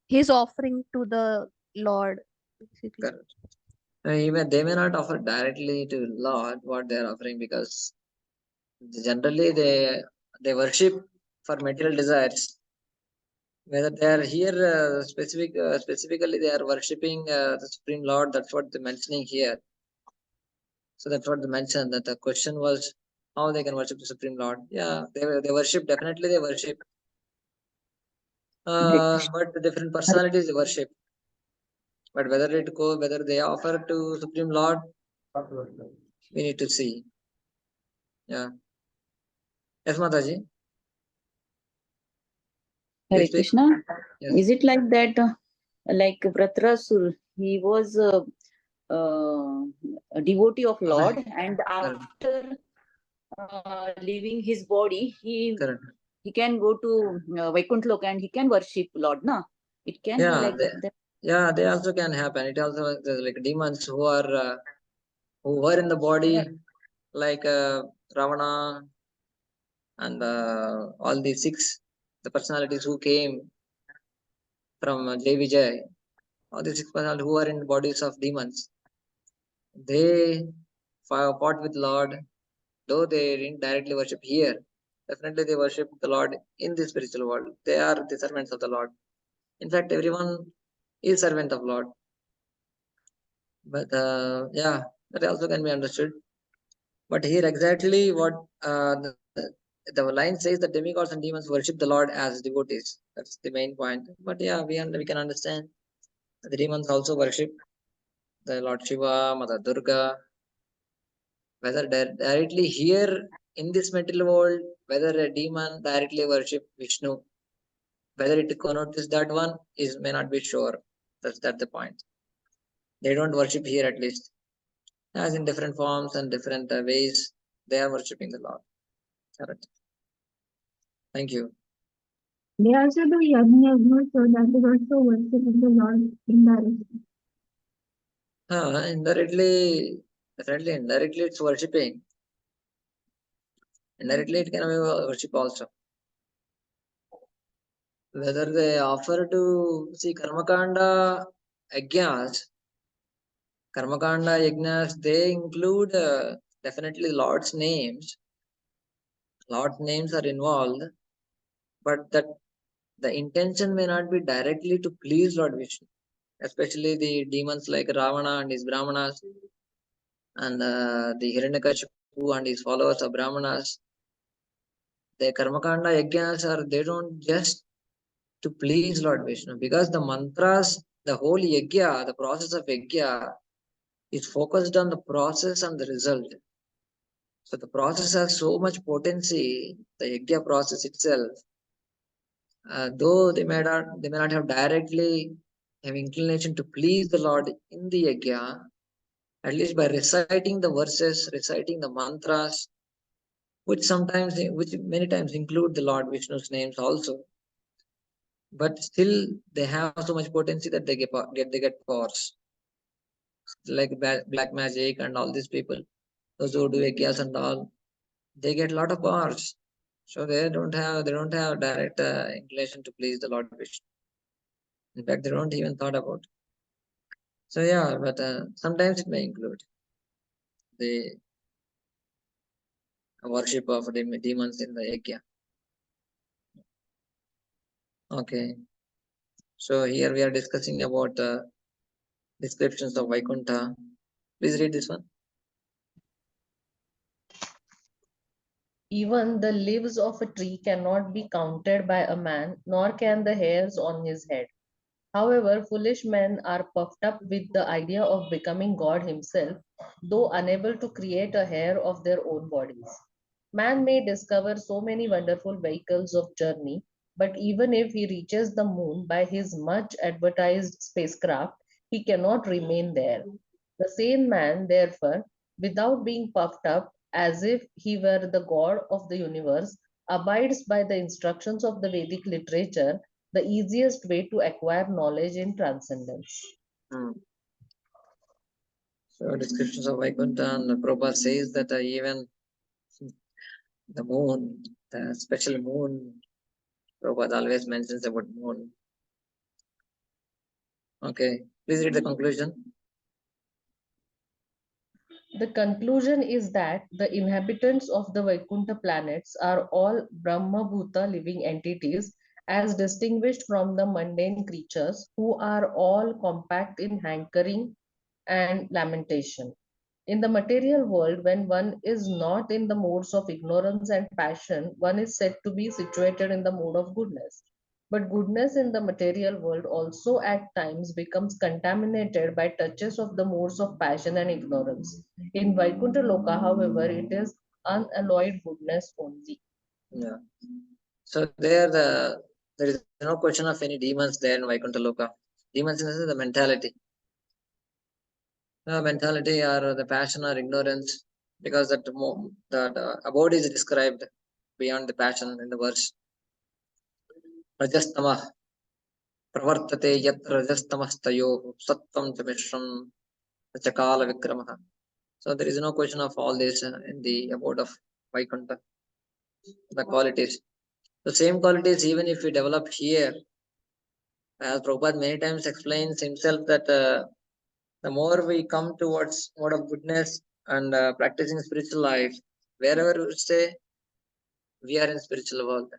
his offering to the Lord. Basically. Correct. Even they may not offer directly to Lord what they are offering, because generally they worship for material desires. Whether they are here specifically they are worshipping the Supreme Lord, that's what they're mentioning here. So that's what they mentioned, that the question was how they can worship the Supreme Lord. Yeah, they worship, definitely they worship. But the different personalities they worship. But whether they offer to Supreme Lord, we need to see. Yeah. Yes, Mataji. Hare Krishna. Yes. Is it like that? Like Vratrasur, he was a devotee of Lord, and after leaving his body, he can go to Vaikuntha Loka and he can worship Lord. Na, it can be like that. Yeah, they also can happen. It also there's like demons who were in the body, like Ravana and all the the personalities who came from Jai Vijay. All the 6 personalities who are in bodies of demons. They fought with Lord, though they didn't directly worship here. Definitely they worship the Lord in the spiritual world. They are the servants of the Lord. In fact, everyone is servant of Lord. But yeah, that also can be understood. But here exactly what the line says, that demigods and demons worship the Lord as devotees. That's the main point. But yeah, we can understand the demons also worship the Lord Shiva, Mother Durga. Whether directly here in this material world, whether a demon directly worship Vishnu, whether it connotes that one may not be sure. That's the point. They don't worship here, at least. As in different forms and different ways, they are worshipping the Lord. Correct. Thank you. They also do yajna, so that is also worship the Lord indirectly. Indirectly it's worshipping. Indirectly it can be worship also. Whether they offer to see Karmakanda Yajnas, they include definitely Lord's names. Lord's names are involved, but that the intention may not be directly to please Lord Vishnu. especially the demons like Ravana and his Brahmanas, and the Hiranyakashipu and his followers of Brahmanas. Their Karmakanda Yajnas they don't just to please Lord Vishnu, because the mantras, the whole Yajna, the process of Yajna is focused on the process and the result. So the process has so much potency, the Yajna process itself. Though they may not have directly have inclination to please the Lord in the Yajna, at least by reciting the verses, reciting the mantras, which many times include the Lord Vishnu's names also. But still, they have so much potency that they get powers, like black magic and all these people. Those who do yajnas and all, they get a lot of powers. So they don't have direct inclination to please the Lord Vishnu. In fact, they don't even thought about. So yeah, but sometimes it may include the worship of the demons in the yajna. Okay. So here we are discussing about descriptions of Vaikuntha. Please read this one. Even the leaves of a tree cannot be counted by a man, nor can the hairs on his head. However, foolish men are puffed up with the idea of becoming God himself, though unable to create a hair of their own bodies. Man may discover so many wonderful vehicles of journey, but even if he reaches the moon by his much advertised spacecraft, he cannot remain there. The sane man, therefore, without being puffed up as if he were the God of the universe, abides by the instructions of the Vedic literature, the easiest way to acquire knowledge in transcendence. So descriptions of Vaikuntha, and Prabhupada says that even the moon, the special moon, Prabhupada always mentions about moon. Okay, please read the conclusion. The conclusion is that the inhabitants of the Vaikuntha planets are all Brahma-bhuta living entities, as distinguished from the mundane creatures who are all compact in hankering and lamentation. In the material world, when one is not in the modes of ignorance and passion, one is said to be situated in the mode of goodness. But goodness in the material world also at times becomes contaminated by touches of the modes of passion and ignorance. In Vaikuntha Loka, however, it is unalloyed goodness only. Yeah. So there is no question of any demons there in Vaikuntha Loka. Demons in the mentality. Mentality or the passion or ignorance, because that abode is described beyond the passion in the verse. Rajastama pravartate yat rajastamastayo sattvam cha mishram chakala vikramaha. So there is no question of all this in the abode of Vaikuntha. The qualities. The same qualities, even if we develop here, as Prabhupada many times explains himself that the more we come towards mode of goodness and practicing spiritual life, wherever we stay, we are in spiritual world,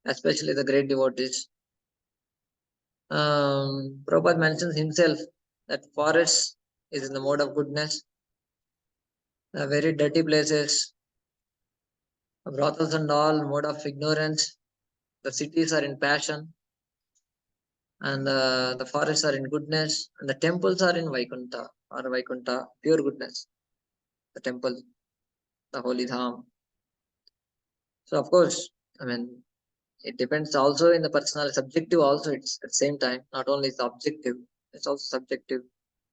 especially the great devotees. Prabhupada mentions himself that forest is in the mode of goodness, very dirty places, brothels and all, mode of ignorance, the cities are in passion, and the forests are in goodness, and the temples are in Vaikuntha, or Vaikuntha, pure goodness, the temple, the holy dham. So of course, I mean, it depends also in the personal, subjective also, it's at the same time, not only it's objective, it's also subjective.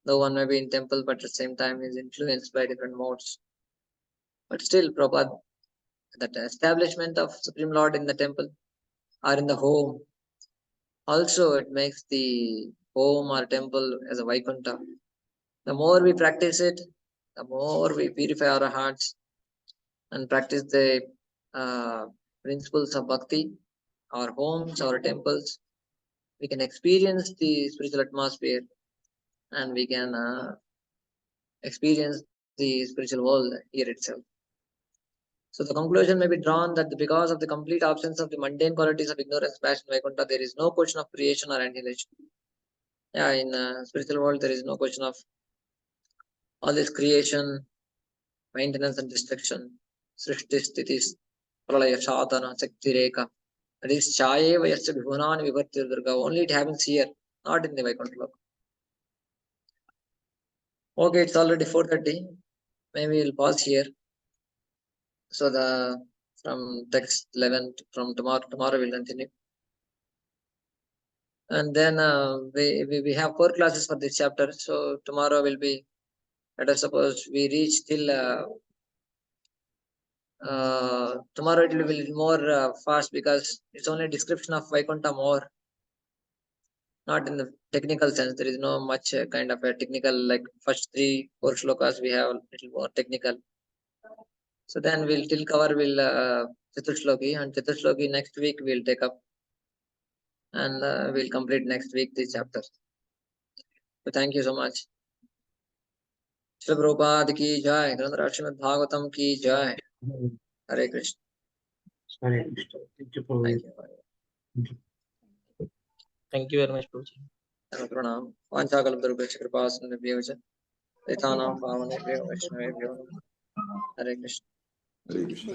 Though one may be in temple, but at the same time is influenced by different modes. But still, Prabhupada, that establishment of Supreme Lord in the temple or in the home, also it makes the home or temple as a Vaikuntha. The more we practice it, the more we purify our hearts and practice the principles of bhakti, our homes, our temples, we can experience the spiritual atmosphere, and we can experience the spiritual world here itself. So the conclusion may be drawn that because of the complete absence of the mundane qualities of ignorance, passion, Vaikuntha, there is no question of creation or annihilation. Yeah, in spiritual world, there is no question of all this creation, maintenance and destruction. Srishti Sthitis, Pralaya Sadhana, Shakti Rekha. That is Chaye Vayasya Bhunani Vivartir Durga. Only it happens here, not in the Vaikuntha Loka. Okay, it's already 4:30. Maybe we'll pause here. So from text 11 from tomorrow we'll continue. And then we have 4 classes for this chapter. So tomorrow will be, let us suppose we reach till tomorrow it will be more fast because it's only description of Vaikuntha more, not in the technical sense. There is no much kind of a technical, like first 3-4 shlokas we have a little more technical. So then we'll till cover Chaturshloki, and Chaturshloki next week we'll take up, and we'll complete next week this chapter. So thank you so much. Srila Prabhupada ki jai, Grandhara Srimad Bhagavatam ki jai. Hare Krishna. Hare Krishna. Thank you, Prabhuji. Thank you. Thank you very much, Prabhuji. Pranam. Vanchakalamtarubhyacha kripa sindhubhyo cha. Etanam pavanebhyo vaishnavebhyo namaः. Hare Krishna. Hare Krishna.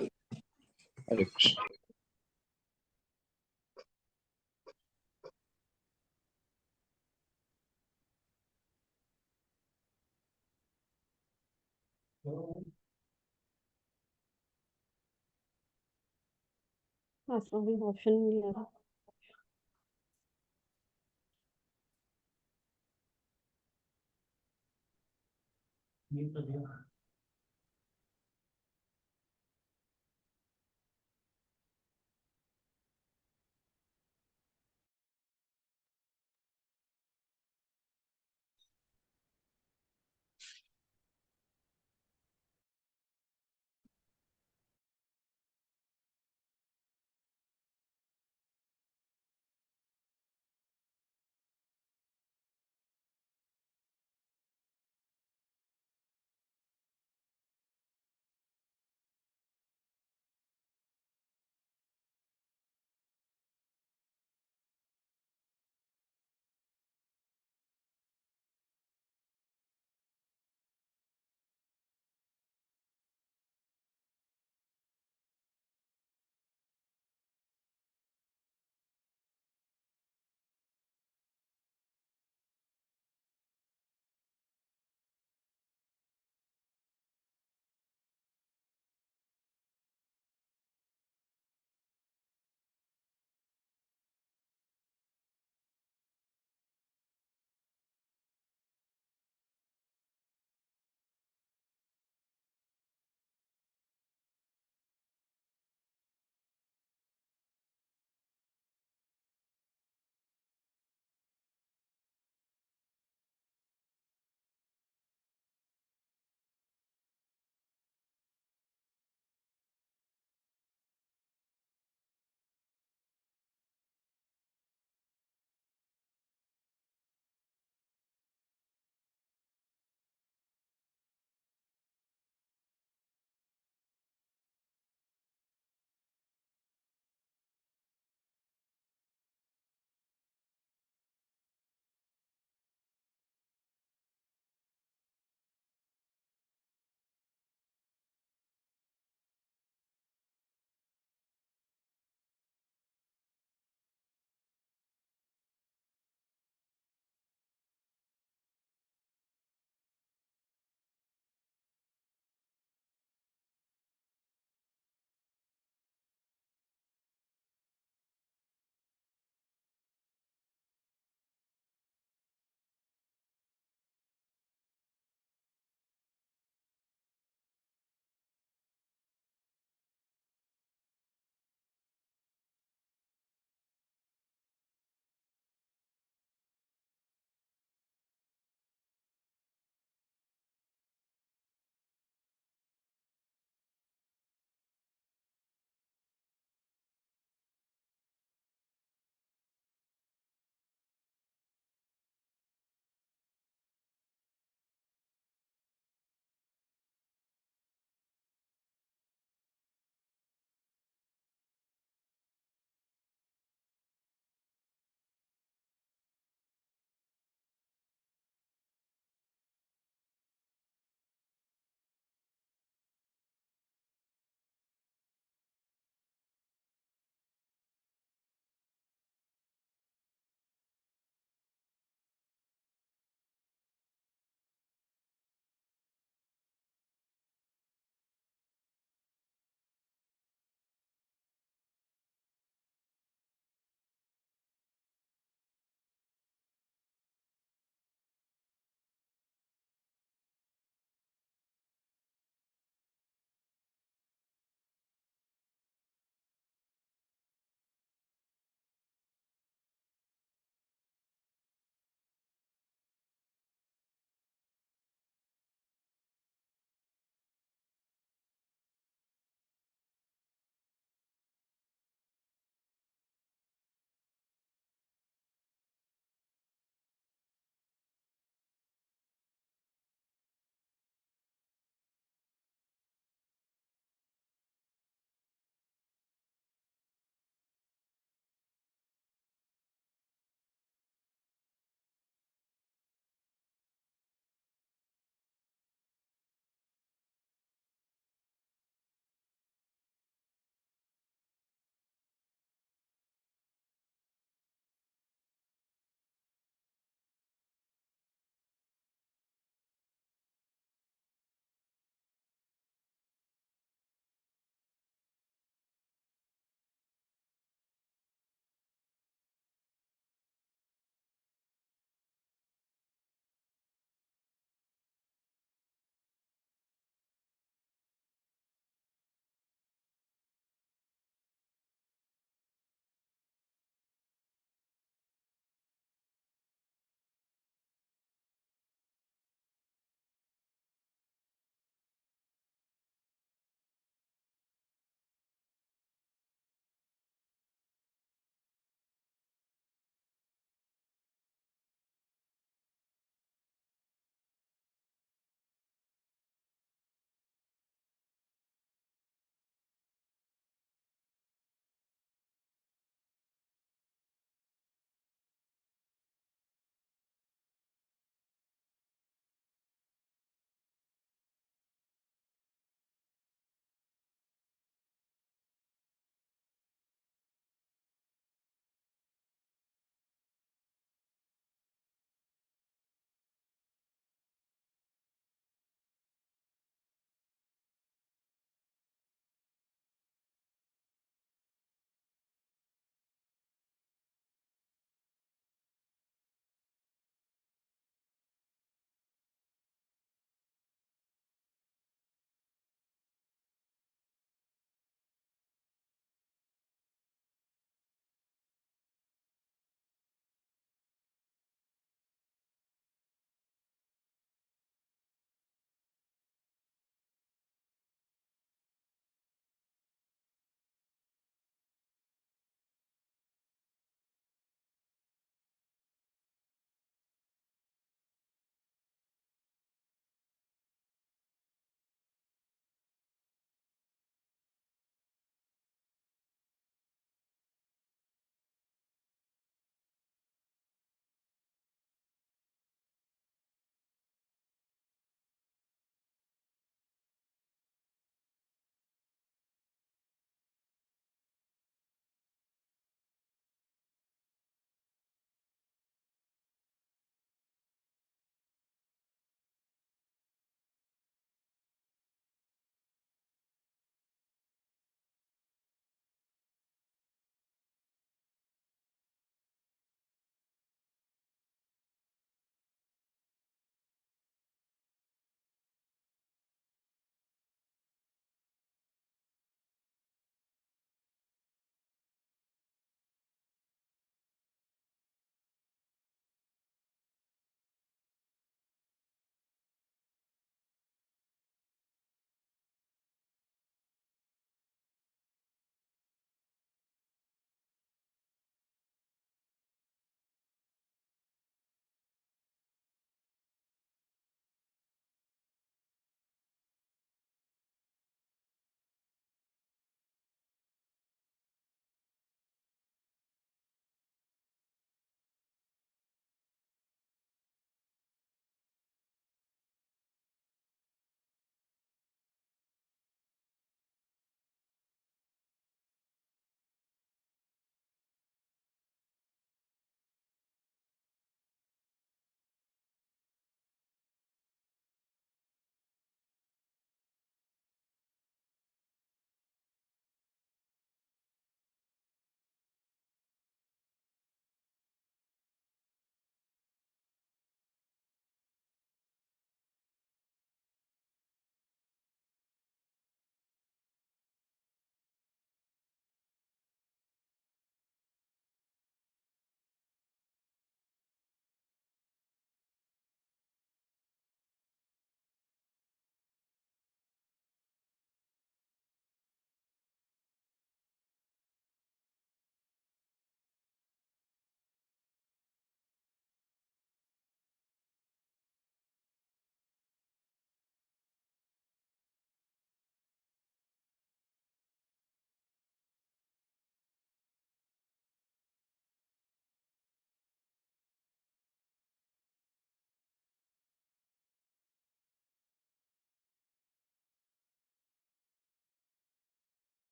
Hare Krishna. Option Thank you.